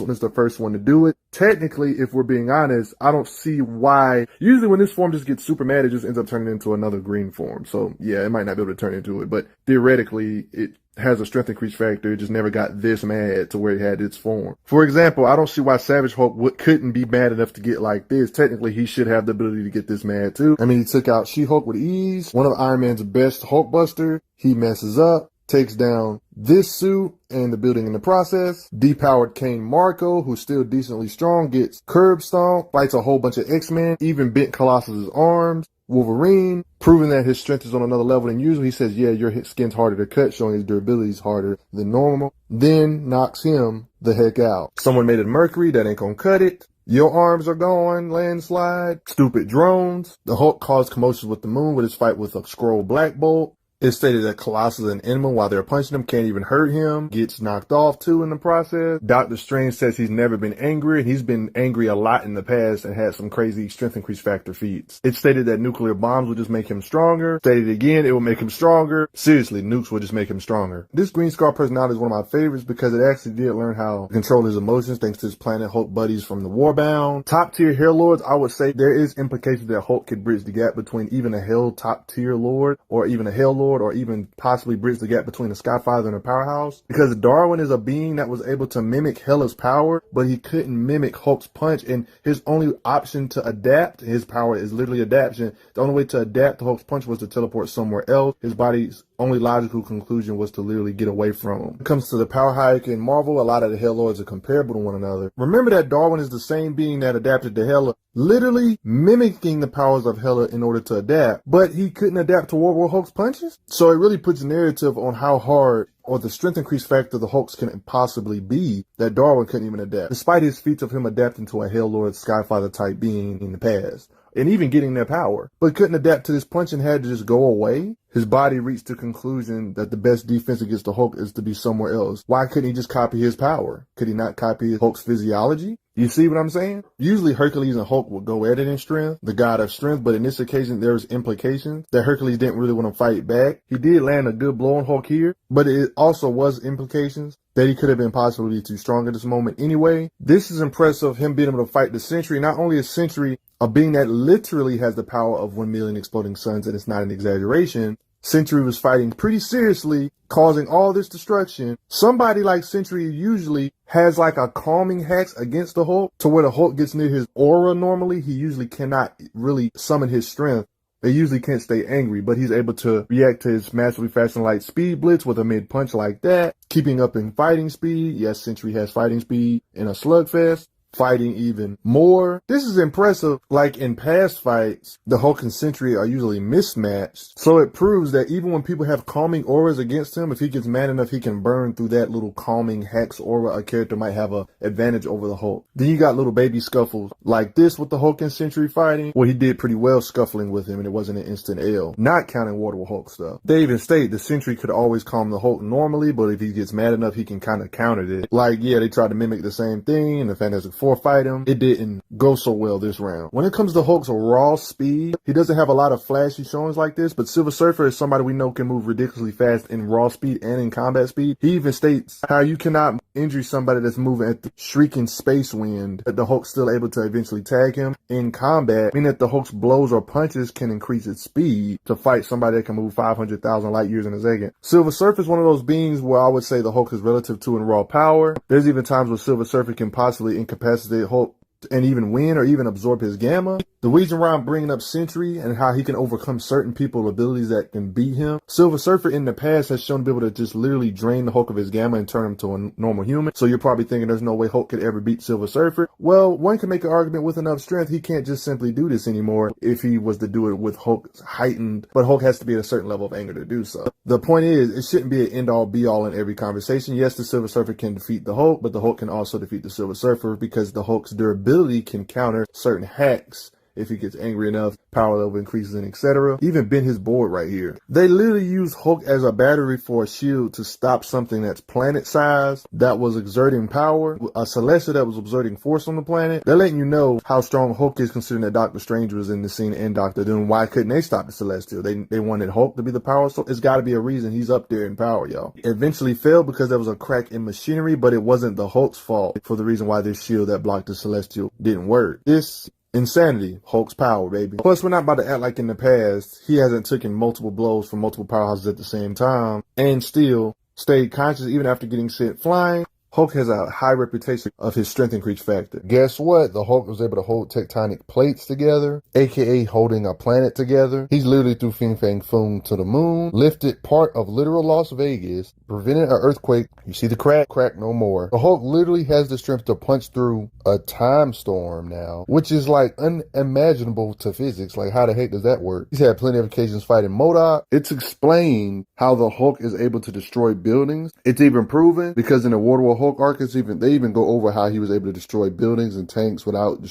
one is the first one to do it. Technically, if we're being honest, I don't see why. Usually when this form just gets super mad, it just ends up turning into another green form. So yeah, it might not be able to turn into it, but theoretically, it has a strength increase factor. It just never got this mad to where it had its form. For example, I don't see why Savage Hulk couldn't be mad enough to get like this. Technically, he should have the ability to get this mad too. I mean, he took out She-Hulk with ease. One of Iron Man's best Hulkbuster. He messes up, takes down this suit and the building in the process. Depowered Kane Marco, who's still decently strong, gets curb stomped, fights a whole bunch of X-Men, even bent Colossus's arms. Wolverine, proving that his strength is on another level than usual. He says, yeah, your skin's harder to cut, showing his durability is harder than normal. Then knocks him the heck out. Someone made it Mercury, that ain't gonna cut it. Your arms are gone, landslide. Stupid drones. The Hulk caused commotions with the moon with his fight with a Skrull Black Bolt. It's stated that Colossus and Enema, while they're punching him, can't even hurt him. Gets knocked off too in the process. Doctor Strange says he's never been angry, and he's been angry a lot in the past and had some crazy strength increase factor feats. It's stated that nuclear bombs will just make him stronger. Stated again, it will make him stronger. Seriously, nukes will just make him stronger. This Green Scar personality is one of my favorites because it actually did learn how to control his emotions thanks to his Planet Hulk buddies from the Warbound. Top tier Hell Lords, I would say there is implications that Hulk could bridge the gap between even a Hell top tier Lord or even a Hell Lord, or even possibly bridge the gap between a Skyfather and a Powerhouse. Because Darwin is a being that was able to mimic Hela's power, but he couldn't mimic Hulk's punch, and his only option to adapt his power is literally adaptation. The only way to adapt to Hulk's punch was to teleport somewhere else. His body's only logical conclusion was to literally get away from him. When it comes to the power hierarchy in Marvel, a lot of the Hell Lords are comparable to one another. Remember that Darwin is the same being that adapted to Hela, literally mimicking the powers of Hela in order to adapt, but he couldn't adapt to World War Hulk's punches? So it really puts narrative on how hard or the strength increase factor the Hulks can possibly be that Darwin couldn't even adapt, despite his feats of him adapting to a Hell Lord Skyfather type being in the past, and even getting their power, but couldn't adapt to this punch and had to just go away. His body reached the conclusion that the best defense against the Hulk is to be somewhere else. Why couldn't he just copy his power? Could he not copy Hulk's physiology? You see what I'm saying? Usually Hercules and Hulk will go at it in strength, the god of strength, but in this occasion there's implications that Hercules didn't really want to fight back. He did land a good blow on Hulk here, but it also was implications that he could have been possibly too strong at this moment anyway. This is impressive, him being able to fight the Sentry, not only a Sentry, a being that literally has the power of 1 million exploding suns, and it's not an exaggeration. Sentry was fighting pretty seriously, causing all this destruction. Somebody like Sentry usually has like a calming hex against the Hulk, to where the Hulk gets near his aura normally. He usually cannot really summon his strength. They usually can't stay angry, but he's able to react to his massively fast and light speed blitz with a mid punch like that, keeping up in fighting speed. Yes, Sentry has fighting speed in a slugfest. Fighting even more. This is impressive. Like in past fights, the Hulk and Sentry are usually mismatched. So it proves that even when people have calming auras against him, if he gets mad enough, he can burn through that little calming hex aura. A character might have an advantage over the Hulk. Then you got little baby scuffles like this with the Hulk and Sentry fighting. Well, he did pretty well scuffling with him, and it wasn't an instant L. Not counting Water with Hulk stuff. They even state the Sentry could always calm the Hulk normally, but if he gets mad enough, he can kind of counter it. Like, yeah, they tried to mimic the same thing in the Fantastic Four fight him. It didn't go so well this round. When it comes to Hulk's raw speed, he doesn't have a lot of flashy showings like this, but Silver Surfer is somebody we know can move ridiculously fast in raw speed and in combat speed. He even states how you cannot injure somebody that's moving at the shrieking space wind, that the Hulk's still able to eventually tag him in combat, meaning that the Hulk's blows or punches can increase its speed to fight somebody that can move 500,000 light years in a second. Silver Surfer is one of those beings where I would say the Hulk is relative to in raw power. There's even times where Silver Surfer can possibly incapacitate Hulk and even win or even absorb his gamma. The reason why I'm bringing up Sentry and how he can overcome certain people's abilities that can beat him, Silver Surfer in the past has shown to be able to just literally drain the Hulk of his gamma and turn him to a normal human. So you're probably thinking there's no way Hulk could ever beat Silver Surfer. Well, one can make an argument with enough strength he can't just simply do this anymore if he was to do it with Hulk heightened, but Hulk has to be at a certain level of anger to do so. The point is, it shouldn't be an end-all be-all in every conversation. Yes, the Silver Surfer can defeat the Hulk, but the Hulk can also defeat the Silver Surfer because the Hulk's durability can counter certain hacks. If he gets angry enough, power level increases and etc. Even bent his board right here. They literally use Hulk as a battery for a shield to stop something that's planet sized that was exerting power, a Celestial that was exerting force on the planet. They're letting you know how strong Hulk is, considering that Doctor Strange was in the scene and Doctor Doom. Why couldn't they stop the Celestial? They wanted Hulk to be the power, so it's got to be a reason he's up there in power, y'all. It eventually failed because there was a crack in machinery, but it wasn't the Hulk's fault for the reason why this shield that blocked the Celestial didn't work. This insanity, Hulk's power, baby. Plus, we're not about to act like in the past he hasn't taken multiple blows from multiple powerhouses at the same time and still stayed conscious even after getting sent flying. Hulk has a high reputation of his strength increase factor. Guess what? The Hulk was able to hold tectonic plates together, aka holding a planet together. He's literally threw Fin Fang Foom to the moon, lifted part of literal Las Vegas, prevented an earthquake. You see the crack? Crack no more. The Hulk literally has the strength to punch through a time storm now, which is like unimaginable to physics. Like, how the heck does that work? He's had plenty of occasions fighting MODOK. It's explained how the Hulk is able to destroy buildings. It's even proven because in the World War Hulk arc, they even go over how he was able to destroy buildings and tanks without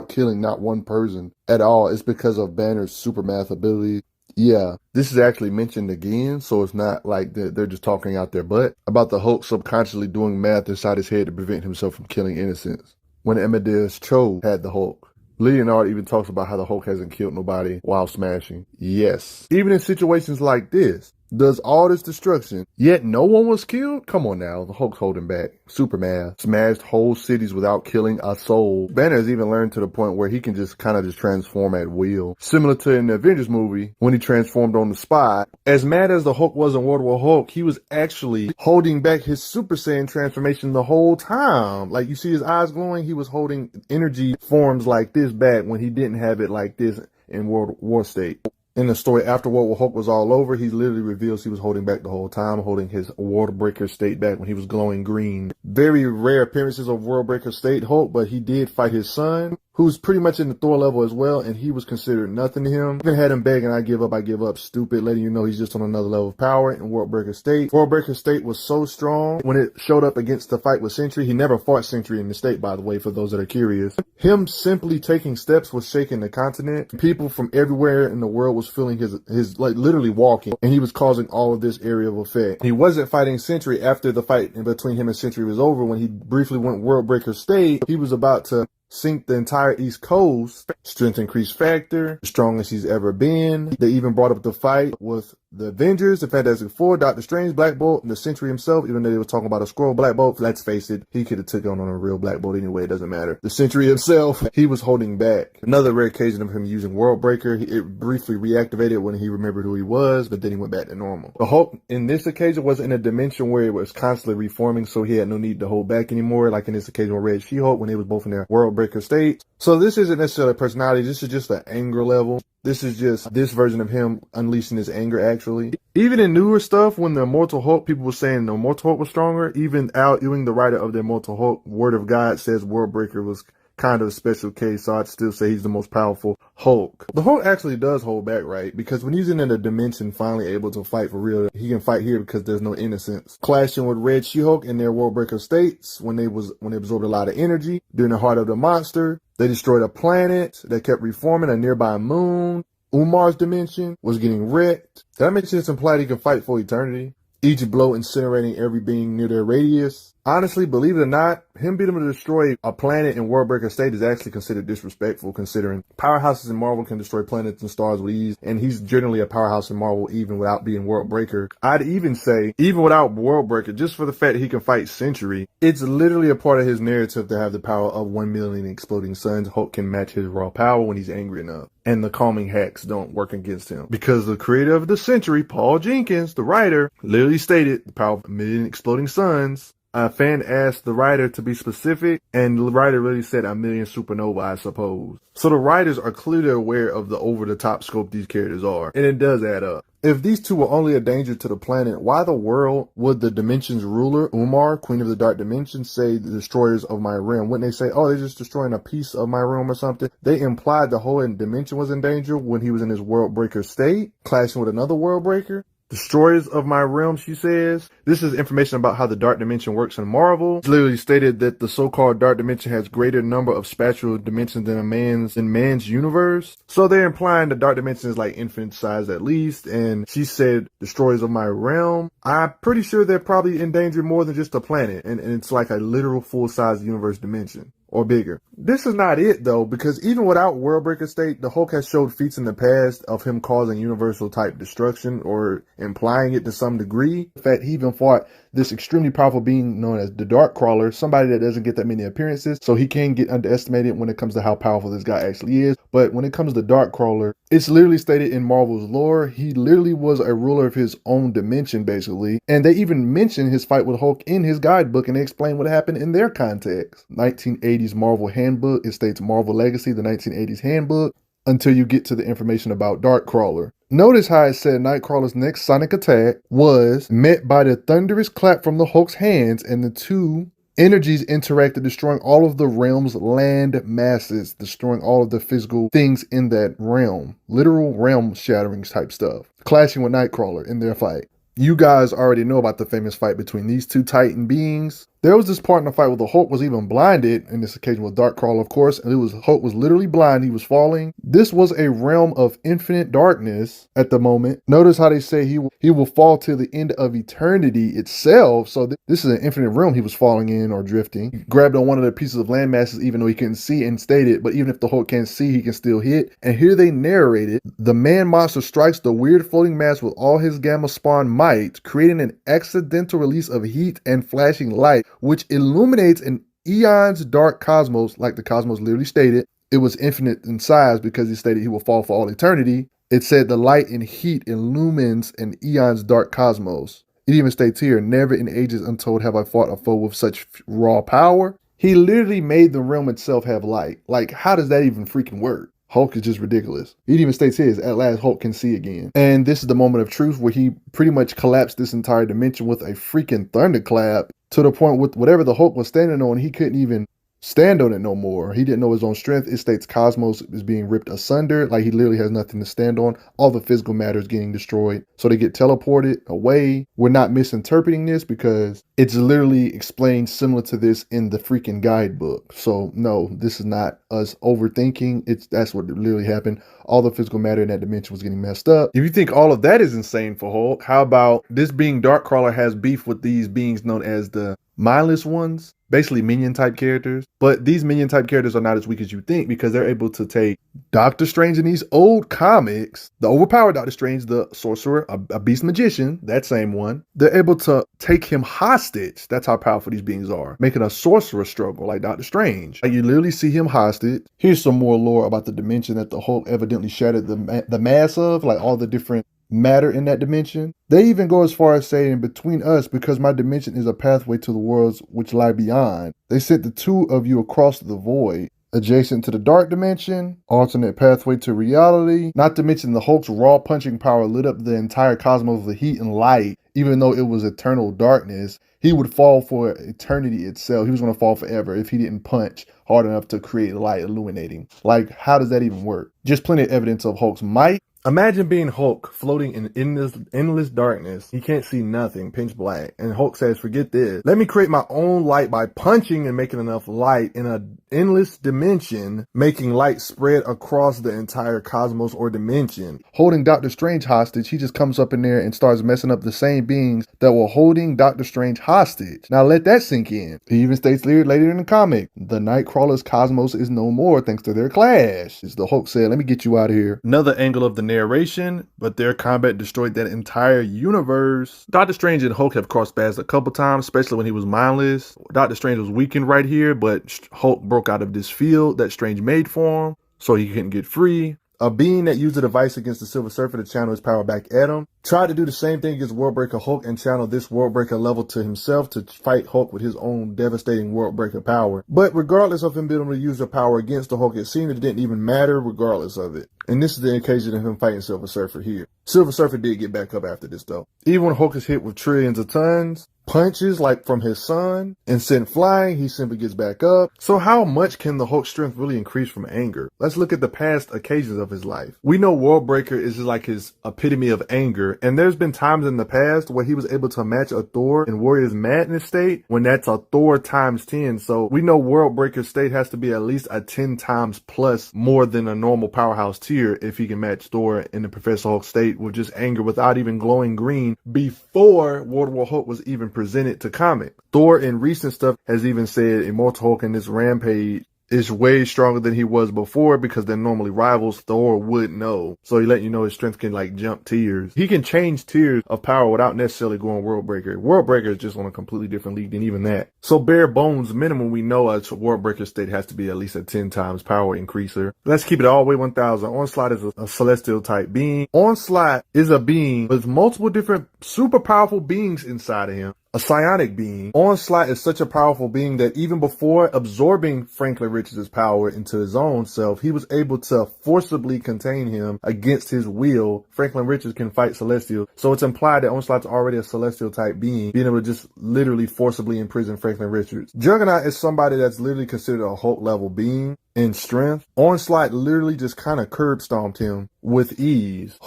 killing not one person at all. It's because of Banner's super math ability. Yeah, this is actually mentioned again, so it's not like they're just talking out their butt about the Hulk subconsciously doing math inside his head to prevent himself from killing innocents. When Amadeus Cho had the Hulk, Leonard even talks about how the Hulk hasn't killed nobody while smashing. Yes, even in situations like this, does all this destruction, yet no one was killed? Come on now, the Hulk's holding back. Superman smashed whole cities without killing a soul. Banner has even learned to the point where he can just kind of just transform at will. Similar to in the Avengers movie, when he transformed on the spot. As mad as the Hulk was in World War Hulk, he was actually holding back his Super Saiyan transformation the whole time. Like, you see his eyes glowing, he was holding energy forms like this back when he didn't have it like this in World War state. In the story after World War Hulk was all over, he literally reveals he was holding back the whole time, holding his World Breaker state back when he was glowing green. Very rare appearances of World Breaker state Hulk, but he did fight his son, who's pretty much in the Thor level as well, and he was considered nothing to him. Even had him begging, I give up, stupid, letting you know he's just on another level of power in World Breaker state. World Breaker state was so strong when it showed up against the fight with Sentry. He never fought Sentry in the state, by the way, for those that are curious. Him simply taking steps was shaking the continent. People from everywhere in the world was feeling his like literally walking, and he was causing all of this area of effect. He wasn't fighting Sentry after the fight in between him and Sentry was over. When he briefly went World Breaker state, he was about to sink the entire East Coast. Strength increase factor, the strongest he's ever been. They even brought up the fight with the Avengers, the Fantastic Four, Doctor Strange, Black Bolt, and the Sentry himself, even though they were talking about a scroll Black Bolt. Let's face it, he could have took on a real Black Bolt anyway, it doesn't matter. The Sentry himself, he was holding back. Another rare occasion of him using World Breaker, it briefly reactivated when he remembered who he was, but then he went back to normal. The Hulk in this occasion was in a dimension where it was constantly reforming, so he had no need to hold back anymore, like in this occasion with Red She-Hulk when they was both in their World Breaker state. So this isn't necessarily a personality, this is just an anger level. This is just this version of him unleashing his anger, actually. Even in newer stuff, when the Immortal Hulk, people were saying the Immortal Hulk was stronger. Even Al Ewing, the writer of the Immortal Hulk, Word of God, says World Breaker was kind of a special case, so I'd still say he's the most powerful Hulk. The Hulk actually does hold back, right? Because when he's in a dimension finally able to fight for real, he can fight here because there's no innocence. Clashing with Red She-Hulk in their World Breaker states, when they absorbed a lot of energy during the heart of the monster, they destroyed a planet that kept reforming, a nearby moon. Umar's dimension was getting wrecked. That makes sense, implied he can fight for eternity. Each blow incinerating every being near their radius. Honestly, believe it or not, him being able to destroy a planet in World Breaker state is actually considered disrespectful, considering powerhouses in Marvel can destroy planets and stars with ease, and he's generally a powerhouse in Marvel even without being World Breaker. I'd even say, even without World Breaker, just for the fact that he can fight Sentry, it's literally a part of his narrative to have the power of 1 million exploding suns. Hulk can match his raw power when he's angry enough. And the calming hacks don't work against him. Because the creator of the Sentry, Paul Jenkins, the writer, literally stated the power of 1 million exploding suns. A fan asked the writer to be specific, and the writer really said 1 million supernova, I suppose. So the writers are clearly aware of the over-the-top scope these characters are, and it does add up. If these two were only a danger to the planet, why the world would the Dimension's ruler, Umar, Queen of the Dark Dimension, say the destroyers of my realm? Wouldn't they say, oh, they're just destroying a piece of my realm or something? They implied the whole dimension was in danger when he was in his World Breaker state, clashing with another World Breaker. Destroyers of my realm, she says. This is information about how the Dark Dimension works in Marvel. It's literally stated that the so-called Dark Dimension has greater number of spatial dimensions than man's universe. So they're implying the Dark Dimension is like infinite size at least. And she said, destroyers of my realm. I'm pretty sure they're probably in danger more than just a planet. And it's like a literal full-size universe dimension. Or bigger. This is not it though, because even without World Breaker state, the Hulk has showed feats in the past of him causing universal type destruction or implying it to some degree. In fact, he even fought this extremely powerful being known as the Dark Crawler, somebody that doesn't get that many appearances, so he can get underestimated when it comes to how powerful this guy actually is. But when it comes to Dark Crawler, it's literally stated in Marvel's lore, he literally was a ruler of his own dimension basically, and they even mention his fight with Hulk in his guidebook, and they explain what happened in their context. 1980s Marvel Handbook, it states Marvel Legacy, the 1980s Handbook, until you get to the information about Darkcrawler. Notice how it said Nightcrawler's next sonic attack was met by the thunderous clap from the Hulk's hands, and the two energies interacted, destroying all of the realm's land masses, destroying all of the physical things in that realm. Literal realm shattering type stuff. Clashing with Nightcrawler in their fight. You guys already know about the famous fight between these two Titan beings. There was this part in the fight where the Hulk was even blinded, in this occasion with Darkcrawler, of course, and Hulk was literally blind, he was falling. This was a realm of infinite darkness at the moment. Notice how they say he will fall to the end of eternity itself, so this is an infinite realm he was falling in or drifting. He grabbed on one of the pieces of land masses even though he couldn't see and stated, but even if the Hulk can't see, he can still hit. And here they narrated, the man monster strikes the weird floating mass with all his gamma spawn might, creating an accidental release of heat and flashing light, which illuminates an eon's dark cosmos, like the cosmos literally stated. It was infinite in size because he stated he will fall for all eternity. It said the light and heat illumines an eon's dark cosmos. It even states here, never in ages untold have I fought a foe with such raw power. He literally made the realm itself have light. Like, how does that even freaking work? Hulk is just ridiculous. It even states here, at last Hulk can see again. And this is the moment of truth where he pretty much collapsed this entire dimension with a freaking thunderclap, to the point with whatever the Hulk was standing on, he couldn't even stand on it no more. He didn't know his own strength. It states Cosmos is being ripped asunder, like he literally has nothing to stand on. All the physical matter is getting destroyed. So they get teleported away. We're not misinterpreting this because it's literally explained similar to this in the freaking guidebook. So no, this is not us overthinking. That's what literally happened. All the physical matter in that dimension was getting messed up. If you think all of that is insane for Hulk, how about this being Darkcrawler has beef with these beings known as the mindless ones? Basically minion type characters. But these minion type characters are not as weak as you think because they're able to take Doctor Strange in these old comics, the overpowered Doctor Strange, the sorcerer, a beast magician, that same one. They're able to take him hostage. That's how powerful these beings are, making a sorcerer struggle like Doctor Strange. Like you literally see him hostage. Here's some more lore about the dimension that the Hulk evidently shattered the mass of, like all the different matter in that dimension. They even go as far as saying, between us, because my dimension is a pathway to the worlds which lie beyond, they sent the two of you across the void, adjacent to the dark dimension, alternate pathway to reality. Not to mention the Hulk's raw punching power lit up the entire cosmos with heat and light. Even though it was eternal darkness, he would fall for eternity itself. He was going to fall forever if he didn't punch hard enough to create light illuminating. Like, how does that even work? Just plenty of evidence of Hulk's might. Imagine being Hulk floating in endless darkness. He can't see nothing, pitch black. And Hulk says, forget this. Let me create my own light by punching and making enough light in an endless dimension, making light spread across the entire cosmos or dimension. Holding Doctor Strange hostage, he just comes up in there and starts messing up the same beings that were holding Doctor Strange hostage. Now let that sink in. He even states later in the comic, the Nightcrawler's cosmos is no more thanks to their clash. As the Hulk said, let me get you out of here. Another angle of the narration, but their combat destroyed that entire universe. Doctor Strange and Hulk have crossed paths a couple times, especially when he was mindless. Doctor Strange was weakened right here, but Hulk broke out of this field that Strange made for him, so he couldn't get free. A being that used a device against the Silver Surfer to channel his power back at him tried to do the same thing against Worldbreaker Hulk and channel this Worldbreaker level to himself to fight Hulk with his own devastating Worldbreaker power. But regardless of him being able to use the power against the Hulk, it seemed it didn't even matter regardless of it. And this is the occasion of him fighting Silver Surfer here. Silver Surfer did get back up after this though. Even when Hulk is hit with trillions of tons, punches like from his son, and sent flying, he simply gets back up. So how much can the Hulk's strength really increase from anger? Let's look at the past occasions of his life. We know Worldbreaker is like his epitome of anger, and there's been times in the past where he was able to match a Thor in Warrior's Madness state when that's a Thor times 10. So we know Worldbreaker's state has to be at least a 10 times plus more than a normal powerhouse tier if he can match Thor in the Professor Hulk state with just anger without even glowing green before World War Hulk was even presented to comic. Thor in recent stuff has even said Immortal Hulk in this Rampage is way stronger than he was before because they're normally rivals. Thor would know. So he let you know his strength can like jump tiers. He can change tiers of power without necessarily going Worldbreaker. Worldbreaker is just on a completely different league than even that. So bare bones minimum, we know a Worldbreaker state has to be at least a 10 times power increaser. Let's keep it all the way 1000. Onslaught is a celestial type being. Onslaught is a being with multiple different super powerful beings inside of him. A psionic being. Onslaught is such a powerful being that even before absorbing Franklin Richards' power into his own self, he was able to forcibly contain him against his will. Franklin Richards can fight Celestial, so it's implied that Onslaught's already a Celestial type being, being able to just literally forcibly imprison Franklin Richards. Juggernaut is somebody that's literally considered a Hulk level being in strength. Onslaught literally just kind of curb stomped him with ease.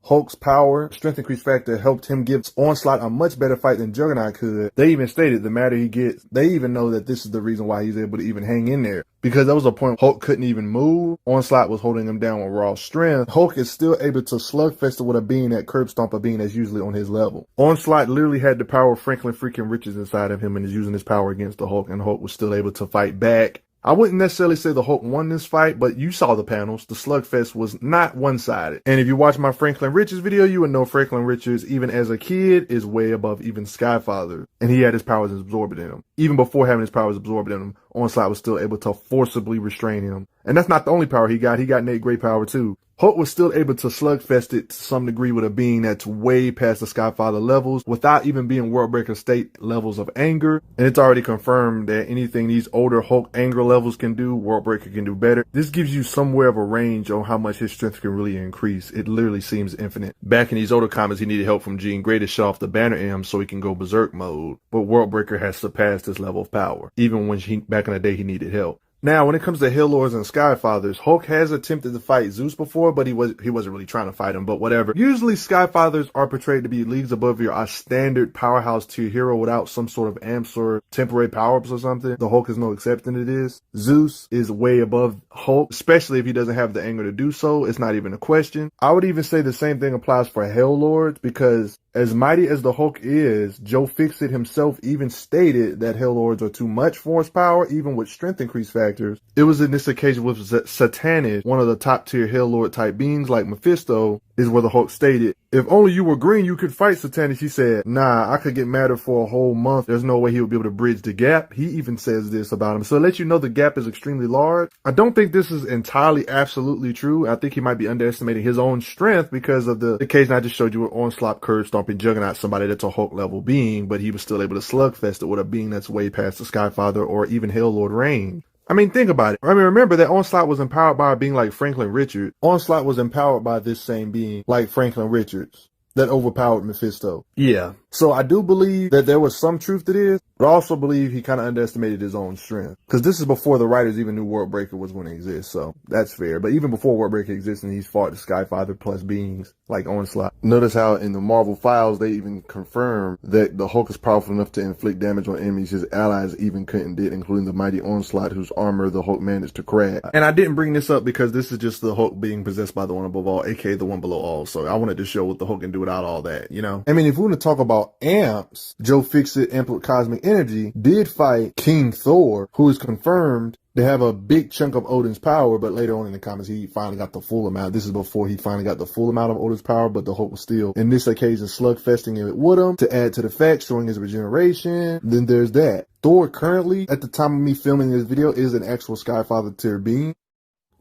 Hulk's power, strength increase factor helped him give Onslaught a much better fight than Juggernaut could. They even stated the matter he gets, they even know that this is the reason why he's able to even hang in there. Because there was a point Hulk couldn't even move. Onslaught was holding him down with raw strength. Hulk is still able to slugfest with a being that curb stomp a being that's usually on his level. Onslaught literally had the power of Franklin freaking Richards inside of him and is using his power against the Hulk, and Hulk was still able to fight back. I wouldn't necessarily say the Hulk won this fight, but you saw the panels. The slugfest was not one-sided. And if you watch my Franklin Richards video, you would know Franklin Richards, even as a kid, is way above even Skyfather. And he had his powers absorbed in him. Even before having his powers absorbed in him, Onslaught was still able to forcibly restrain him. And that's not the only power he got. He got innate great power too. Hulk was still able to slugfest it to some degree with a being that's way past the Skyfather levels without even being Worldbreaker state levels of anger. And it's already confirmed that anything these older Hulk anger levels can do, Worldbreaker can do better. This gives you somewhere of a range on how much his strength can really increase. It literally seems infinite. Back in these older comics, he needed help from Jean Grey to shut off the Banner M so he can go berserk mode. But Worldbreaker has surpassed this level of power, even when back in the day he needed help. Now, when it comes to Hell Lords and Skyfathers, Hulk has attempted to fight Zeus before, but he wasn't really trying to fight him, but whatever. Usually, Skyfathers are portrayed to be leagues above your standard powerhouse tier hero without some sort of amps or temporary power-ups or something. The Hulk is no exception to this. Zeus is way above Hulk, especially if he doesn't have the anger to do so. It's not even a question. I would even say the same thing applies for Hell Lords, because as mighty as the Hulk is, Joe Fixit himself even stated that Hell Lords are too much force power, even with strength increase factors. It was in this occasion with Satanis, one of the top tier Hell Lord type beings like Mephisto, is where the Hulk stated, "If only you were green, you could fight Satanis." He said, "Nah, I could get madder for a whole month. There's no way he would be able to bridge the gap." He even says this about him. So it lets you know the gap is extremely large. I don't think this is entirely absolutely true. I think he might be underestimating his own strength because of the occasion I just showed you with Onslaught, Curve Stomping Juggernaut, somebody that's a Hulk level being, but he was still able to slugfest it with a being that's way past the Skyfather or even Hell Lord range. I mean, think about it. I mean, remember that Onslaught was empowered by a being like Franklin Richards. Onslaught was empowered by this same being like Franklin Richards that overpowered Mephisto. Yeah. So I do believe that there was some truth to this, but I also believe he kind of underestimated his own strength. Because this is before the writers even knew Worldbreaker was going to exist, so that's fair. But even before Worldbreaker existed, he's fought the Skyfather plus beings like Onslaught. Notice how in the Marvel files, they even confirmed that the Hulk is powerful enough to inflict damage on enemies his allies even couldn't did, including the mighty Onslaught, whose armor the Hulk managed to crack. And I didn't bring this up because this is just the Hulk being possessed by the one above all, aka the one below all. So I wanted to show what the Hulk can do without all that, you know? I mean, if we want to talk about amps, Joe Fixit Amplified Cosmic Energy did fight King Thor, who is confirmed to have a big chunk of Odin's power, but later on in the comics, he finally got the full amount. This is before he finally got the full amount of Odin's power, but the Hulk was still, in this occasion, slugfesting it with him to add to the fact, showing his regeneration. Then there's that. Thor currently, at the time of me filming this video, is an actual Skyfather tier being.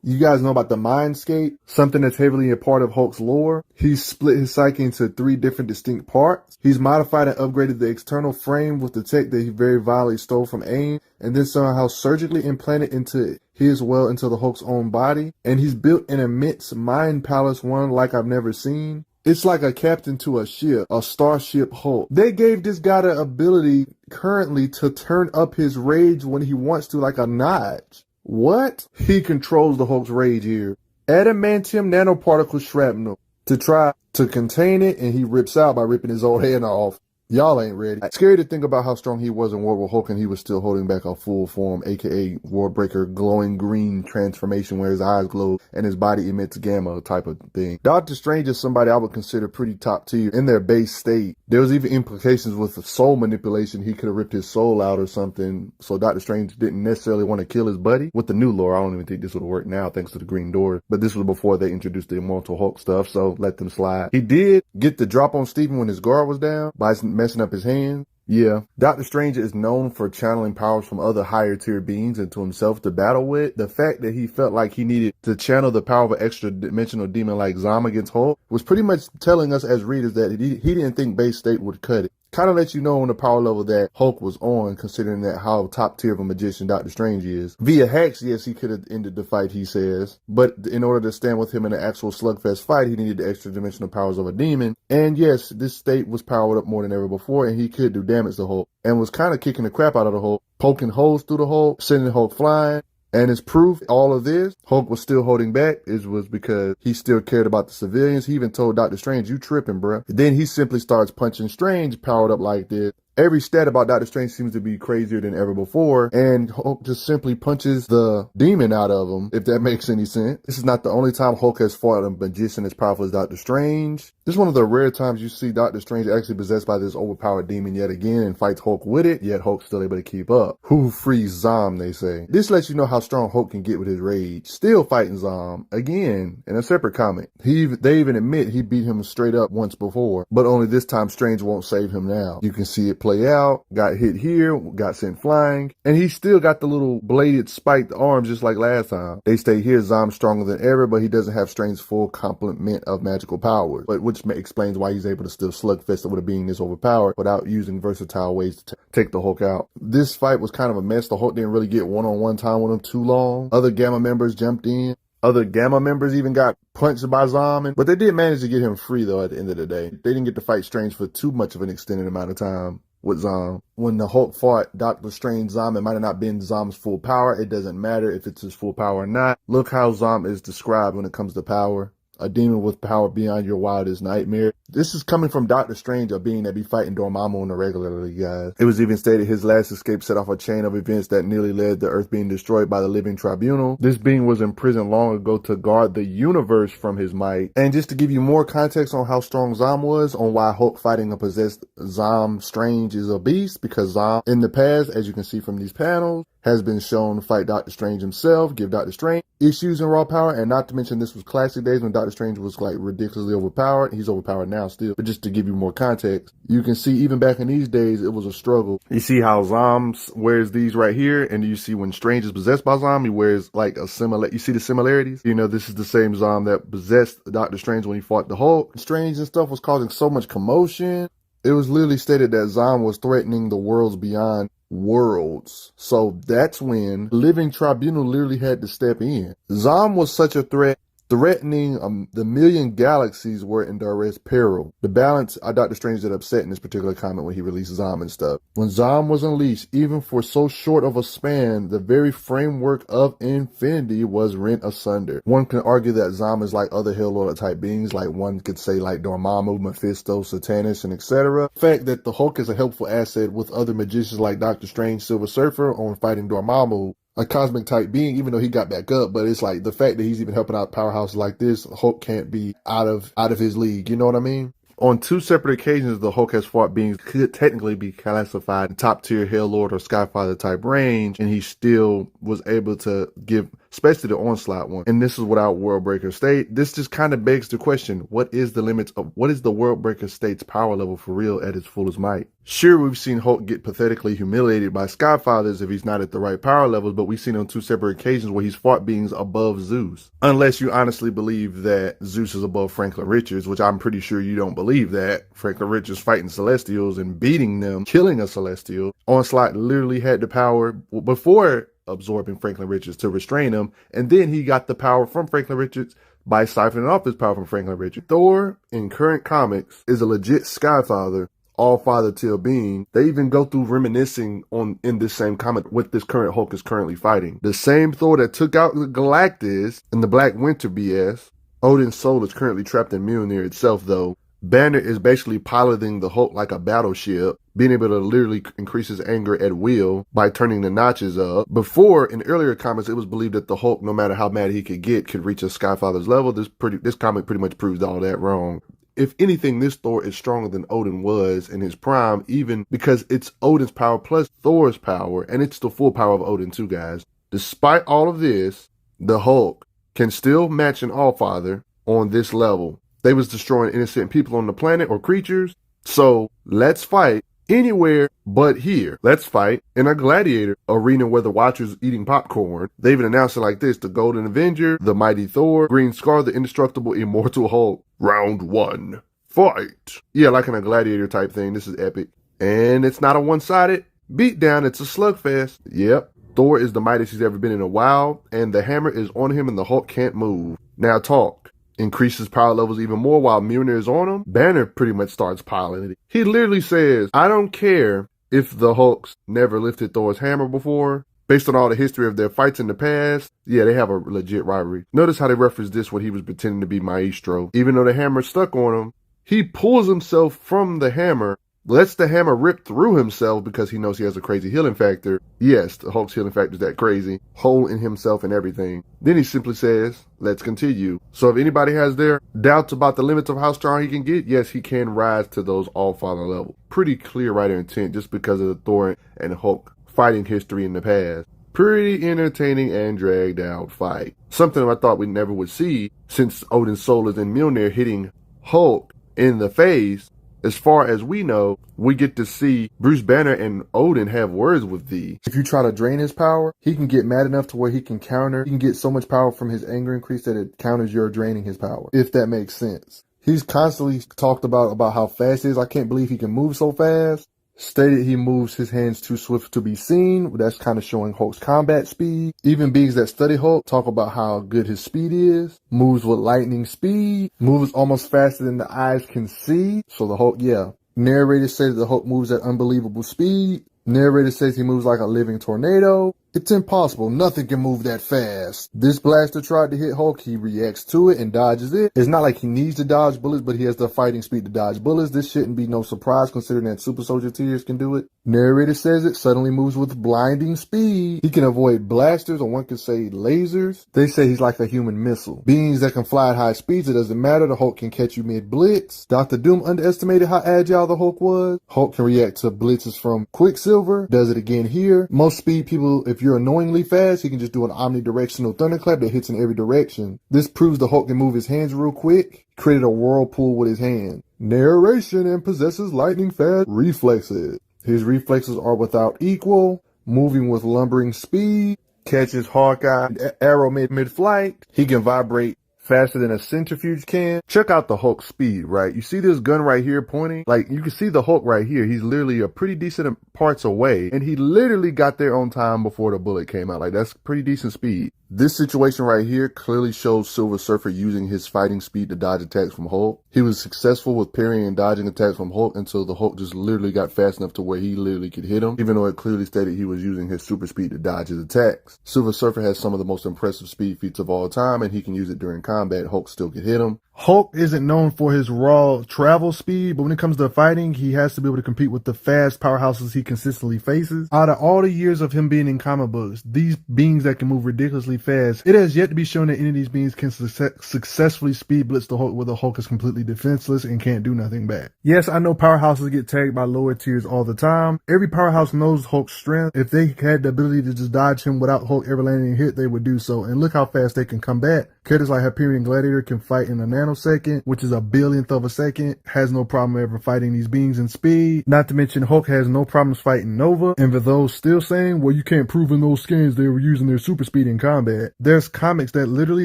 You guys know about the Mindscape, something that's heavily a part of Hulk's lore. He's split his psyche into 3 different distinct parts. He's modified and upgraded the external frame with the tech that he very violently stole from AIM, and then somehow surgically implanted into the Hulk's own body. And he's built an immense mind palace, one like I've never seen. It's like a captain to a ship, a starship Hulk. They gave this guy the ability currently to turn up his rage when he wants to, like a notch. What? He controls the Hulk's rage here. Adamantium nanoparticle shrapnel to try to contain it, and he rips out by ripping his old hand off. Y'all ain't ready. Scary to think about how strong he was in War with Hulk, and he was still holding back a full form, aka Worldbreaker glowing green transformation where his eyes glow and his body emits gamma type of thing. Doctor Strange is somebody I would consider pretty top tier in their base state. There was even implications with the soul manipulation. He could have ripped his soul out or something, so Doctor Strange didn't necessarily want to kill his buddy. With the new lore, I don't even think this would work now thanks to the green door, but this was before they introduced the Immortal Hulk stuff, so let them slide. He did get the drop on Stephen when his guard was down by messing up his hand. Yeah, Doctor Strange is known for channeling powers from other higher tier beings into himself to battle with. The fact that he felt like he needed to channel the power of an extra dimensional demon like Zama against Hulk was pretty much telling us as readers that he didn't think base state would cut it. Kind of lets you know on the power level that Hulk was on, considering that how top tier of a magician Doctor Strange is. Via hacks, yes, he could have ended the fight, he says, but in order to stand with him in an actual slugfest fight, he needed the extra dimensional powers of a demon. And yes, this state was powered up more than ever before, and he could do damage to Hulk, and was kind of kicking the crap out of the Hulk, poking holes through the Hulk, sending Hulk flying. And as proof, all of this, Hulk was still holding back, was because he still cared about the civilians. He even told Doctor Strange, "You tripping, bruh." Then he simply starts punching Strange, powered up like this. Every stat about Doctor Strange seems to be crazier than ever before, and Hulk just simply punches the demon out of him, if that makes any sense. This is not the only time Hulk has fought a magician as powerful as Doctor Strange. This is one of the rare times you see Doctor Strange actually possessed by this overpowered demon yet again and fights Hulk with it, yet Hulk's still able to keep up. Who frees Zom, they say. This lets you know how strong Hulk can get with his rage. Still fighting Zom, again, in a separate comic. They even admit he beat him straight up once before, but only this time Strange won't save him now. You can see it play out, got hit here, got sent flying, and he still got the little bladed spiked arms just like last time. They stay here, Zom's stronger than ever, but he doesn't have Strange's full complement of magical powers, which explains why he's able to still slugfest it with a being this overpowered without using versatile ways to take the Hulk out. This fight was kind of a mess. The Hulk didn't really get one-on-one time with him too long. Other Gamma members jumped in. Other Gamma members even got punched by Zom, but they did manage to get him free though at the end of the day. They didn't get to fight Strange for too much of an extended amount of time with Zom. When the Hulk fought Doctor Strange Zom, it might have not been Zom's full power. It doesn't matter if it's his full power or not. Look how Zom is described when it comes to power. A demon with power beyond your wildest nightmare. This is coming from Doctor Strange, a being that be fighting Dormammu on the regularly, guys. It was even stated his last escape set off a chain of events that nearly led to Earth being destroyed by the living tribunal. This being was imprisoned long ago to guard the universe from his might. And just to give you more context on how strong Zom was, on why Hulk fighting a possessed Zom Strange is a beast, because Zom, in the past, as you can see from these panels, has been shown to fight Doctor Strange himself, give Doctor Strange issues in raw power, and not to mention this was classic days when Doctor Strange was like ridiculously overpowered. He's overpowered now still, but just to give you more context, you can see even back in these days, it was a struggle. You see how Zom wears these right here, and you see when Strange is possessed by Zom, he wears like a similar, you see the similarities? You know, this is the same Zom that possessed Doctor Strange when he fought the Hulk. Strange and stuff was causing so much commotion. It was literally stated that Zom was threatening the worlds beyond worlds. So that's when Living Tribunal literally had to step in. Zom was such a threat, threatening the million galaxies were in direct peril. The balance, Doctor Strange did upset in this particular comment when he released Zom and stuff. When Zom was unleashed, even for so short of a span, the very framework of infinity was rent asunder. One can argue that Zom is like other Hell Lord type beings, like one could say like Dormammu, Mephisto, Satanus, and etc. The fact that the Hulk is a helpful asset with other magicians like Doctor Strange, Silver Surfer on fighting Dormammu, a cosmic type being, even though he got back up, but it's like the fact that he's even helping out powerhouses like this, Hulk can't be out of his league. You know what I mean? On two separate occasions, the Hulk has fought beings could technically be classified in top tier Hell Lord or Skyfather type range, and he still was able to give, especially the Onslaught one. And this is without Worldbreaker State. This just kind of begs the question, what is the limits of, what is the Worldbreaker State's power level for real at its fullest might? Sure, we've seen Hulk get pathetically humiliated by Skyfathers if he's not at the right power levels, but we've seen on two separate occasions where he's fought beings above Zeus. Unless you honestly believe that Zeus is above Franklin Richards, which I'm pretty sure you don't believe that. Franklin Richards fighting Celestials and beating them, killing a Celestial. Onslaught literally had the power before absorbing Franklin Richards to restrain him, and then he got the power from Franklin Richards by siphoning off his power from Franklin Richards. Thor, in current comics, is a legit Skyfather, all-father tier being. They even go through reminiscing in this same comic what this current Hulk is currently fighting. The same Thor that took out Galactus in the Black Winter BS. Odin's soul is currently trapped in Mjolnir itself, though. Banner is basically piloting the Hulk like a battleship, being able to literally increase his anger at will by turning the notches up. Before, in earlier comics, it was believed that the Hulk, no matter how mad he could get, could reach a Skyfather's level. This comic pretty much proves all that wrong. If anything, this Thor is stronger than Odin was in his prime, even because it's Odin's power plus Thor's power, and it's the full power of Odin too, guys. Despite all of this, the Hulk can still match an Allfather on this level. They was destroying innocent people on the planet or creatures. So let's fight anywhere but here. Let's fight in a gladiator arena where the Watcher's eating popcorn. They even announced it like this: the Golden Avenger, the Mighty Thor, Green Scar, the Indestructible Immortal Hulk. Round 1. Fight. Yeah, like in a gladiator type thing. This is epic. And it's not a one-sided beatdown. It's a slugfest. Yep. Thor is the mightiest he's ever been in a while, and the hammer is on him and the Hulk can't move. Now talk. Increases power levels even more while Mjolnir is on him. Banner pretty much starts piling it. He literally says, I don't care if the Hulks never lifted Thor's hammer before. Based on all the history of their fights in the past, yeah, they have a legit rivalry. Notice how they reference this when he was pretending to be Maestro. Even though the hammer stuck on him, he pulls himself from the hammer lets the hammer rip through himself because he knows he has a crazy healing factor. Yes, the Hulk's healing factor is that crazy. Whole in himself and everything. Then he simply says, let's continue. So if anybody has their doubts about the limits of how strong he can get, yes, he can rise to those all-father level. Pretty clear writer intent just because of the Thor and Hulk fighting history in the past. Pretty entertaining and dragged out fight. Something I thought we never would see since Odin's soul is in Mjolnir hitting Hulk in the face. As far as we know, we get to see Bruce Banner and Odin have words with thee. If you try to drain his power, he can get mad enough to where he can counter. He can get so much power from his anger increase that it counters your draining his power, if that makes sense. He's constantly talked about how fast he is. I can't believe he can move so fast. Stated he moves his hands too swift to be seen. That's kind of showing Hulk's combat speed. Even beings that study Hulk talk about how good his speed is. Moves with lightning speed. Moves almost faster than the eyes can see. So the Hulk, yeah. Narrators say that the Hulk moves at unbelievable speed. Narrator says he moves like a living tornado. It's impossible. Nothing can move that fast. This blaster tried to hit Hulk. He reacts to it and dodges it. It's not like he needs to dodge bullets, but he has the fighting speed to dodge bullets. This shouldn't be no surprise considering that Super Soldier Tears can do it. Narrator says it suddenly moves with blinding speed. He can avoid blasters, or one could say lasers. They say he's like a human missile. Beings that can fly at high speeds, it doesn't matter. The Hulk can catch you mid-blitz. Dr. Doom underestimated how agile the Hulk was. Hulk can react to blitzes from Quicksilver. Does it again here. Most speed people, if you're annoyingly fast, he can just do an omnidirectional thunderclap that hits in every direction. This proves the Hulk can move his hands real quick. Created a whirlpool with his hand. Narration and possesses lightning fast reflexes. His reflexes are without equal. Moving with lumbering speed. Catches Hawkeye arrow mid-flight. He can vibrate faster than a centrifuge can. Check out the Hulk's speed, right? You see this gun right here pointing? Like, you can see the Hulk right here. He's literally a pretty decent parts away, and he literally got there on time before the bullet came out. Like, that's pretty decent speed. This situation right here clearly shows Silver Surfer using his fighting speed to dodge attacks from Hulk. He was successful with parrying and dodging attacks from Hulk until the Hulk just literally got fast enough to where he literally could hit him, even though it clearly stated he was using his super speed to dodge his attacks. Silver Surfer has some of the most impressive speed feats of all time, and he can use it during combat. Hulk still could hit him. Hulk isn't known for his raw travel speed, but when it comes to fighting, he has to be able to compete with the fast powerhouses he consistently faces. Out of all the years of him being in comic books, these beings that can move ridiculously fast, it has yet to be shown that any of these beings can successfully speed blitz the Hulk, where the Hulk is completely defenseless and can't do nothing back. Yes, I know powerhouses get tagged by lower tiers all the time. Every powerhouse knows Hulk's strength. If they had the ability to just dodge him without Hulk ever landing a hit, they would do so. And look how fast they can combat. Characters like Hyperion Gladiator can fight in a nanosecond, which is a billionth of a second. Has no problem ever fighting these beings in speed. Not to mention Hulk has no problems fighting Nova. And for those still saying, well, you can't prove in those scans they were using their super speed in combat, there's comics that literally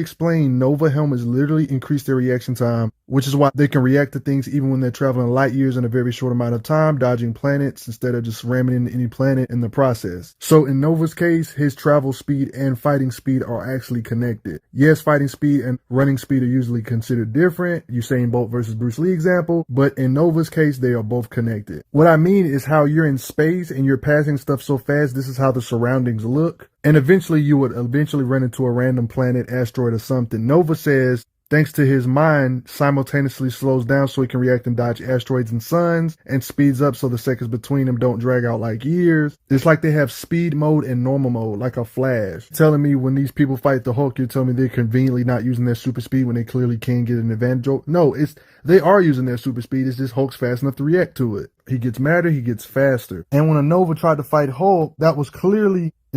explain Nova helmets literally increase their reaction time, which is why they can react to things even when they're traveling light years in a very short amount of time, dodging planets instead of just ramming into any planet in the process. So in Nova's case, his travel speed and fighting speed are actually connected. Yes, fighting speed and running speed are usually considered different. Usain Bolt versus Bruce Lee example, but in Nova's case, they are both connected. What I mean is how you're in space and you're passing stuff so fast, this is how the surroundings look. And eventually you would run into a random planet, asteroid, or something. Nova says, thanks to his mind, simultaneously slows down so he can react and dodge asteroids and suns, and speeds up so the seconds between them don't drag out like years. It's like they have speed mode and normal mode, like a Flash. Telling me when these people fight the Hulk, you're telling me they're conveniently not using their super speed when they clearly can get an advantage. No, they are using their super speed. It's just Hulk's fast enough to react to it. He gets madder, he gets faster. And when a Nova tried to fight Hulk, it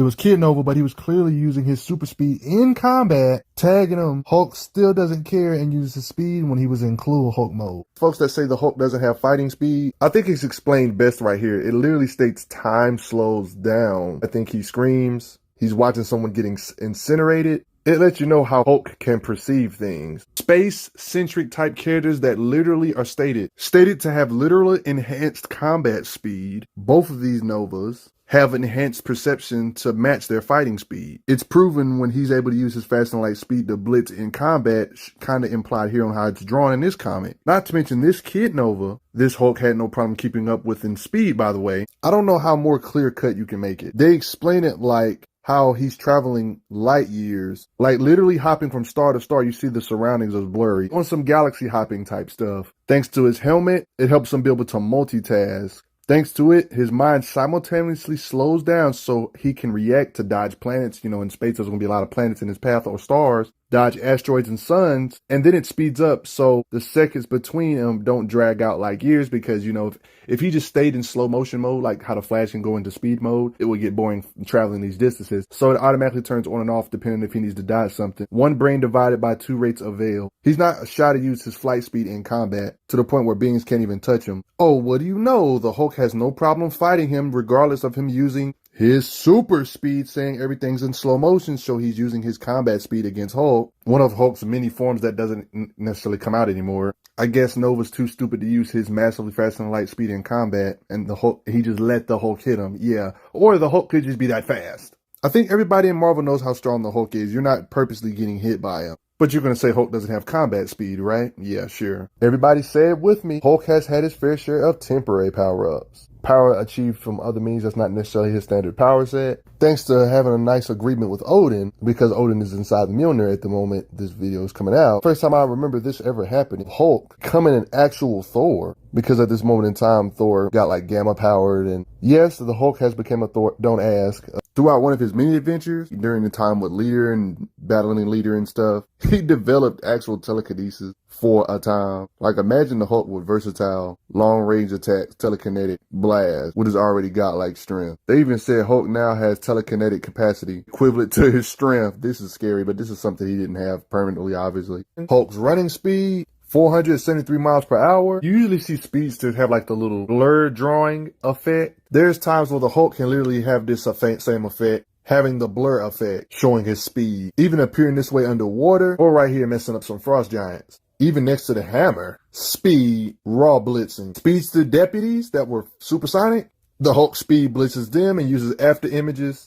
was Kid Nova, but he was clearly using his super speed in combat, tagging him. Hulk still doesn't care and uses his speed when he was in Clue Hulk mode. Folks that say the Hulk doesn't have fighting speed, I think it's explained best right here. It literally states time slows down. I think he screams. He's watching someone getting incinerated. It lets you know how Hulk can perceive things. Space-centric type characters that literally are stated to have literal enhanced combat speed. Both of these Novas have enhanced perception to match their fighting speed. It's proven when he's able to use his fast and light speed to blitz in combat, kind of implied here on how it's drawn in this comic. Not to mention this Kid Nova, this Hulk had no problem keeping up with in speed, by the way. I don't know how more clear cut you can make it. They explain it like how he's traveling light years, like literally hopping from star to star. You see the surroundings are blurry on some galaxy hopping type stuff. Thanks to his helmet, it helps him be able to multitask. Thanks to it, his mind simultaneously slows down so he can react to dodge planets. You know, in space, there's going to be a lot of planets in his path or stars, dodge asteroids and suns, and then it speeds up so the seconds between them don't drag out like years because, you know, if he just stayed in slow motion mode, like how the Flash can go into speed mode, it would get boring traveling these distances. So it automatically turns on and off depending if he needs to dodge something. One brain divided by two rates avail. He's not shy to use his flight speed in combat to the point where beings can't even touch him. Oh, what do you know? The Hulk has no problem fighting him regardless of him using his super speed, saying everything's in slow motion, so he's using his combat speed against Hulk. One of Hulk's many forms that doesn't necessarily come out anymore. I guess Nova's too stupid to use his massively faster than light speed in combat, and the Hulk, he just let the Hulk hit him. Yeah. Or the Hulk could just be that fast. I think everybody in Marvel knows how strong the Hulk is. You're not purposely getting hit by him. But you're going to say Hulk doesn't have combat speed, right? Yeah, sure. Everybody say it with me. Hulk has had his fair share of temporary power-ups. Power achieved from other means that's not necessarily his standard power set. Thanks to having a nice agreement with Odin, because Odin is inside the Mjolnir at the moment this video is coming out. First time I remember this ever happening. Hulk becoming an actual Thor, because at this moment in time, Thor got like gamma powered, and yes, the Hulk has become a Thor, don't ask. Throughout one of his many adventures, during the time with Leader and battling Leader and stuff, he developed actual telekinesis for a time. Like imagine the Hulk with versatile, long-range attacks, telekinetic blast, with his already godlike strength. They even said Hulk now has telekinetic capacity equivalent to his strength. This is scary, but this is something he didn't have permanently, obviously. Hulk's running speed, 473 miles per hour. You usually see speedsters have like the little blur drawing effect. There's times where the Hulk can literally have this same effect, having the blur effect, showing his speed, even appearing this way underwater, or right here messing up some frost giants. Even next to the hammer, speed, raw blitzing. Speedster deputies that were supersonic, the Hulk speed blitzes them and uses after images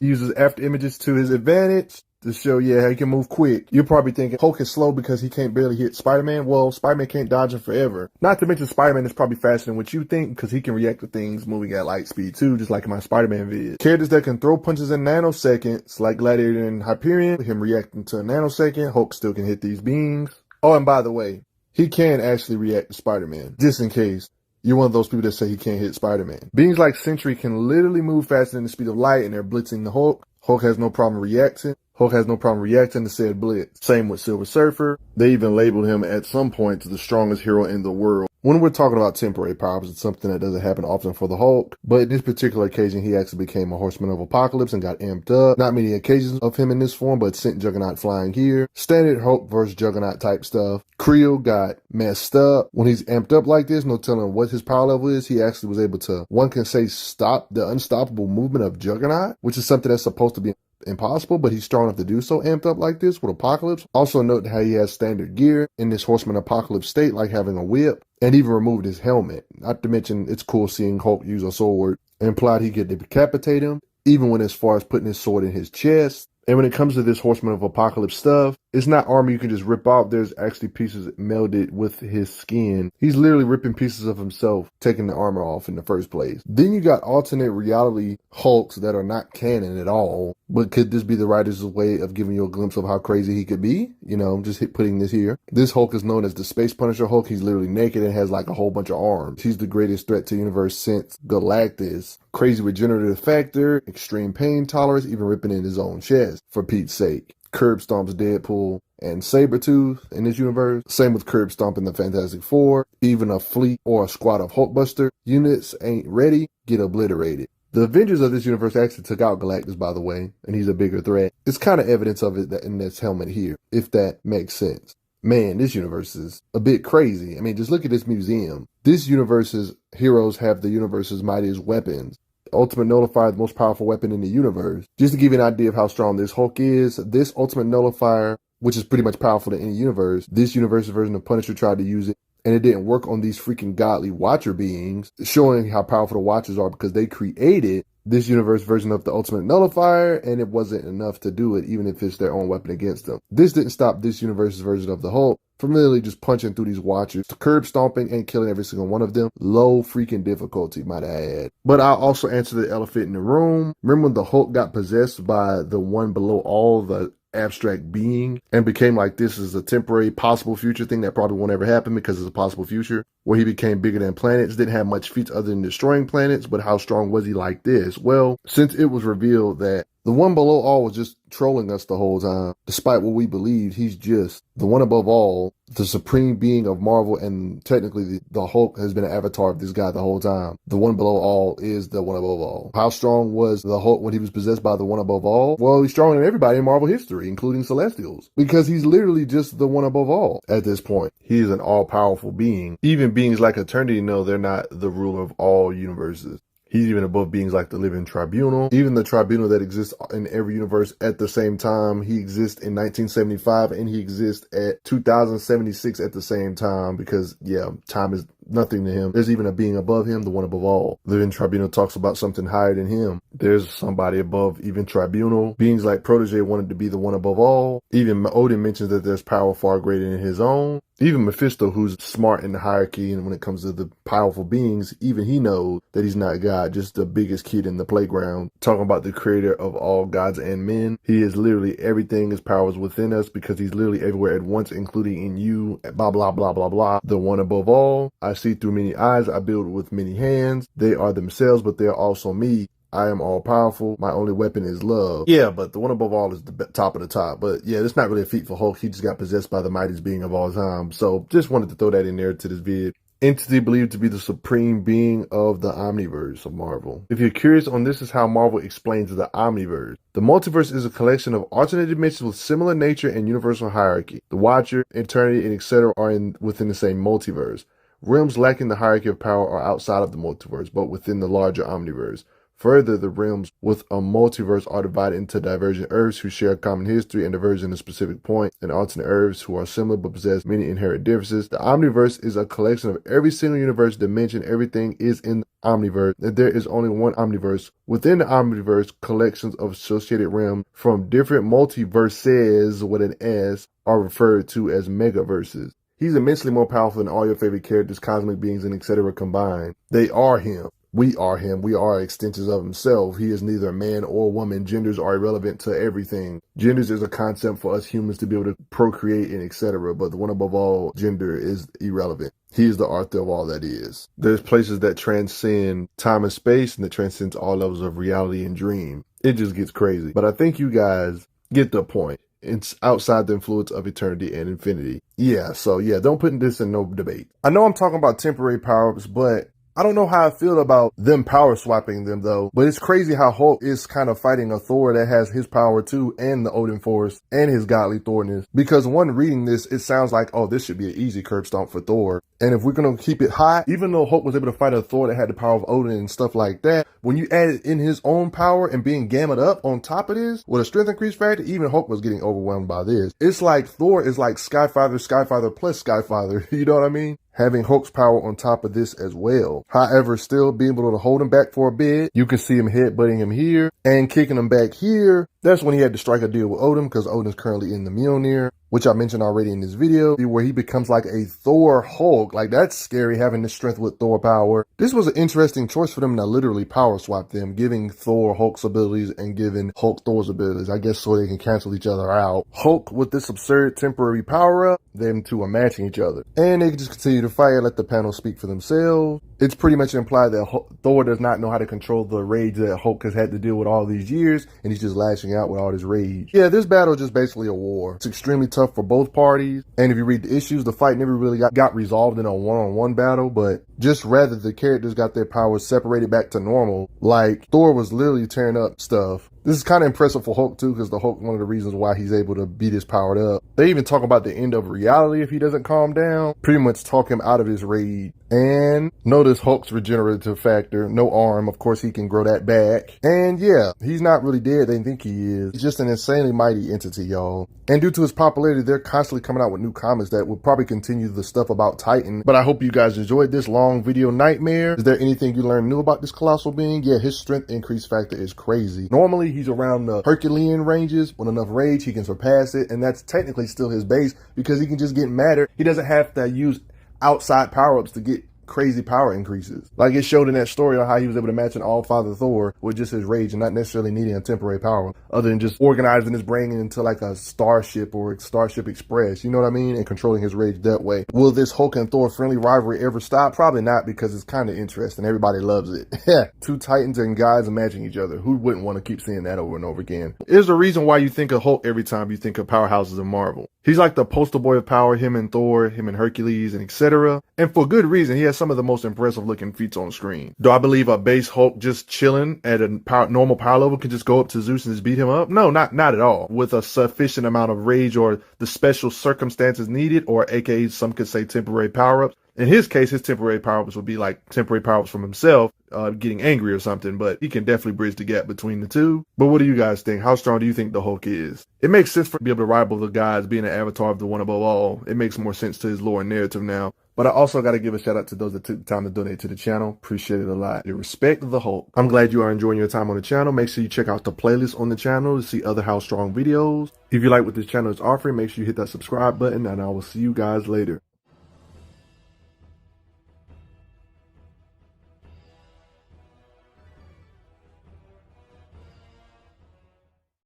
to his advantage to show, yeah, he can move quick. You're probably thinking Hulk is slow because he can't barely hit Spider-Man. Well, Spider-Man can't dodge him forever. Not to mention Spider-Man is probably faster than what you think because he can react to things moving at light speed too, just like in my Spider-Man vid. Characters that can throw punches in nanoseconds, like Gladiator and Hyperion, him reacting to a nanosecond, Hulk still can hit these beings. Oh, and by the way, he can actually react to Spider-Man, just in case you're one of those people that say he can't hit Spider-Man. Beings like Sentry can literally move faster than the speed of light, and they're blitzing the Hulk. Hulk has no problem reacting. Hulk has no problem reacting to said blitz. Same with Silver Surfer. They even labeled him at some point the strongest hero in the world. When we're talking about temporary powers, it's something that doesn't happen often for the Hulk. But in this particular occasion, he actually became a Horseman of Apocalypse and got amped up. Not many occasions of him in this form, but sent Juggernaut flying here. Standard Hulk versus Juggernaut type stuff. Creel got messed up. When he's amped up like this, no telling what his power level is, he actually was able to, one can say, stop the unstoppable movement of Juggernaut, which is something that's supposed to be impossible, but he's strong enough to do so amped up like this with Apocalypse. Also note how he has standard gear in this Horseman Apocalypse state, like having a whip, and even removed his helmet. Not to mention, it's cool seeing Hulk use a sword. Implied he could decapitate him, even went as far as putting his sword in his chest. And when it comes to this Horseman of Apocalypse stuff, it's not armor you can just rip off. There's actually pieces melded with his skin. He's literally ripping pieces of himself, taking the armor off in the first place. Then you got alternate reality Hulks that are not canon at all. But could this be the writer's way of giving you a glimpse of how crazy he could be? You know, just putting this here. This Hulk is known as the Space Punisher Hulk. He's literally naked and has like a whole bunch of arms. He's the greatest threat to the universe since Galactus. Crazy regenerative factor, extreme pain tolerance, even ripping in his own chest, for Pete's sake. Curb stomps Deadpool and Sabretooth in this universe. Same with curb stomping the Fantastic Four. Even a fleet or a squad of Hulkbuster units ain't ready, get obliterated. The Avengers of this universe actually took out Galactus, by the way, and he's a bigger threat. It's kind of evidence of it in this helmet here, if that makes sense. Man, this universe is a bit crazy. I mean, just look at this museum. This universe's heroes have the universe's mightiest weapons. Ultimate Nullifier, the most powerful weapon in the universe. Just to give you an idea of how strong this Hulk is, this Ultimate Nullifier, which is pretty much powerful in any universe, this universe's version of Punisher tried to use it, and it didn't work on these freaking godly Watcher beings, showing how powerful the Watchers are because they created this universe version of the ultimate nullifier, and it wasn't enough to do it, even if it's their own weapon against them. This didn't stop this universe's version of the Hulk from literally just punching through these Watchers, curb stomping and killing every single one of them. Low freaking difficulty, might I add. But I'll also answer the elephant in the room. Remember when the Hulk got possessed by the one below all, the abstract being, and became like, this is a temporary possible future thing that probably won't ever happen because it's a possible future, where he became bigger than planets, didn't have much feats other than destroying planets, but how strong was he like this? Well, since it was revealed that the one below all was just trolling us the whole time, despite what we believed, he's just the one above all, the supreme being of Marvel, and technically the Hulk has been an avatar of this guy the whole time. The one below all is the one above all. How strong was the Hulk when he was possessed by the one above all? Well, he's stronger than everybody in Marvel history, including Celestials, because he's literally just the one above all at this point. He is an all-powerful being. Even beings like Eternity know they're not the ruler of all universes. He's even above beings like the Living Tribunal. Even the Tribunal that exists in every universe at the same time. He exists in 1975 and he exists at 2076 at the same time because, yeah, time is nothing to him. There's even a being above him, the one above all. The Living Tribunal talks about something higher than him. There's somebody above even Tribunal. Beings like Protege wanted to be the one above all. Even Odin mentions that there's power far greater than his own. Even Mephisto, who's smart in the hierarchy, and when it comes to the powerful beings, even he knows that he's not God, just the biggest kid in the playground. Talking about the creator of all gods and men. He is literally everything. His power is within us because he's literally everywhere at once, including in you, blah, blah, blah, blah, blah. The one above all. I see through many eyes. I build with many hands. They are themselves, but they're also me. I am all powerful. My only weapon is love. Yeah, but the one above all is the top of the top. But yeah, it's not really a feat for Hulk. He just got possessed by the mightiest being of all time. So just wanted to throw that in there to this vid. Entity believed to be the supreme being of the Omniverse of Marvel. If you're curious on this, is how Marvel explains the Omniverse. The multiverse is a collection of alternate dimensions with similar nature and universal hierarchy. The Watcher, Eternity, and etc. are within the same multiverse. Realms lacking the hierarchy of power are outside of the multiverse, but within the larger Omniverse. Further, the realms with a multiverse are divided into divergent Earths who share a common history and diverge in a specific point, and alternate Earths who are similar but possess many inherent differences. The Omniverse is a collection of every single universe dimension. Everything is in the Omniverse, and there is only one Omniverse. Within the Omniverse, collections of associated realms from different multiverses with an S are referred to as megaverses. He's immensely more powerful than all your favorite characters, cosmic beings, and etc. combined. They are him. We are him. We are extensions of himself. He is neither a man or woman. Genders are irrelevant to everything. Genders is a concept for us humans to be able to procreate and etc. But the one above all, gender is irrelevant. He is the author of all that is. There's places that transcend time and space and that transcends all levels of reality and dream. It just gets crazy. But I think you guys get the point. It's outside the influence of eternity and infinity. Yeah, so yeah, don't put this in no debate. I know I'm talking about temporary powers, but I don't know how I feel about them power swapping them though, but it's crazy how Hulk is kind of fighting a Thor that has his power too and the Odin Force and his godly Thorness. Because one reading this, it sounds like, oh, this should be an easy curb stomp for Thor. And if we're going to keep it high, even though Hulk was able to fight a Thor that had the power of Odin and stuff like that, when you add it in his own power and being gammed up on top of this with a strength increase factor, even Hulk was getting overwhelmed by this. It's like Thor is like Skyfather plus Skyfather. You know what I mean? Having Hulk's power on top of this as well. However, still being able to hold him back for a bit. You can see him headbutting him here and kicking him back here. That's when he had to strike a deal with Odin because Odin's currently in the Mjolnir, which I mentioned already in this video, where he becomes like a Thor Hulk. Like, that's scary, having this strength with Thor power. This was an interesting choice for them to literally power swap them, giving Thor Hulk's abilities and giving Hulk Thor's abilities, I guess, so they can cancel each other out. Hulk with this absurd temporary power up, them two are matching each other. And they can just continue to fight, let the panel speak for themselves. It's pretty much implied that Thor does not know how to control the rage that Hulk has had to deal with all these years, and he's just lashing out with all this rage. Yeah, this battle is just basically a war. It's extremely tough for both parties, and if you read the issues, the fight never really got resolved in a one-on-one battle, but just rather the characters got their powers separated back to normal. Like, Thor was literally tearing up stuff. This is kind of impressive for Hulk too, because the Hulk, one of the reasons why he's able to be this powered up. They even talk about the end of reality if he doesn't calm down. Pretty much talk him out of his rage. And notice Hulk's regenerative factor. No arm. Of course, he can grow that back. And yeah, he's not really dead. They think he is. He's just an insanely mighty entity, y'all. And due to his popularity, they're constantly coming out with new comics that will probably continue the stuff about Titan. But I hope you guys enjoyed this long video nightmare. Is there anything you learned new about this colossal being? Yeah, his strength increase factor is crazy. Normally, he's around the Herculean ranges. With enough rage, he can surpass it. And that's technically still his base because he can just get madder. He doesn't have to use outside power-ups to get crazy power increases. Like it showed in that story on how he was able to match an all-father Thor with just his rage and not necessarily needing a temporary power other than just organizing his brain into like a starship or Starship Express, you know what I mean? And controlling his rage that way. Will this Hulk and Thor friendly rivalry ever stop? Probably not, because it's kind of interesting. Everybody loves it. Two titans and guys matching each other. Who wouldn't want to keep seeing that over and over again? There's a reason why you think of Hulk every time you think of powerhouses of Marvel. He's like the poster boy of power, him and Thor, him and Hercules, and etc. And for good reason. He has some of the most impressive looking feats on screen. Do I believe a base Hulk just chilling at a normal power level can just go up to Zeus and just beat him up? No, not at all. With a sufficient amount of rage or the special circumstances needed, or aka some could say temporary power-ups. In his case, his temporary power-ups would be like temporary power-ups from himself, getting angry or something, but he can definitely bridge the gap between the two. But what do you guys think? How strong do you think the Hulk is? It makes sense for him to be able to rival the guys, being an avatar of the one above all. It makes more sense to his lore and narrative now. But I also got to give a shout out to those that took the time to donate to the channel. Appreciate it a lot. You respect the Hulk. I'm glad you are enjoying your time on the channel. Make sure you check out the playlist on the channel to see other How Strong videos. If you like what this channel is offering, make sure you hit that subscribe button, and I will see you guys later.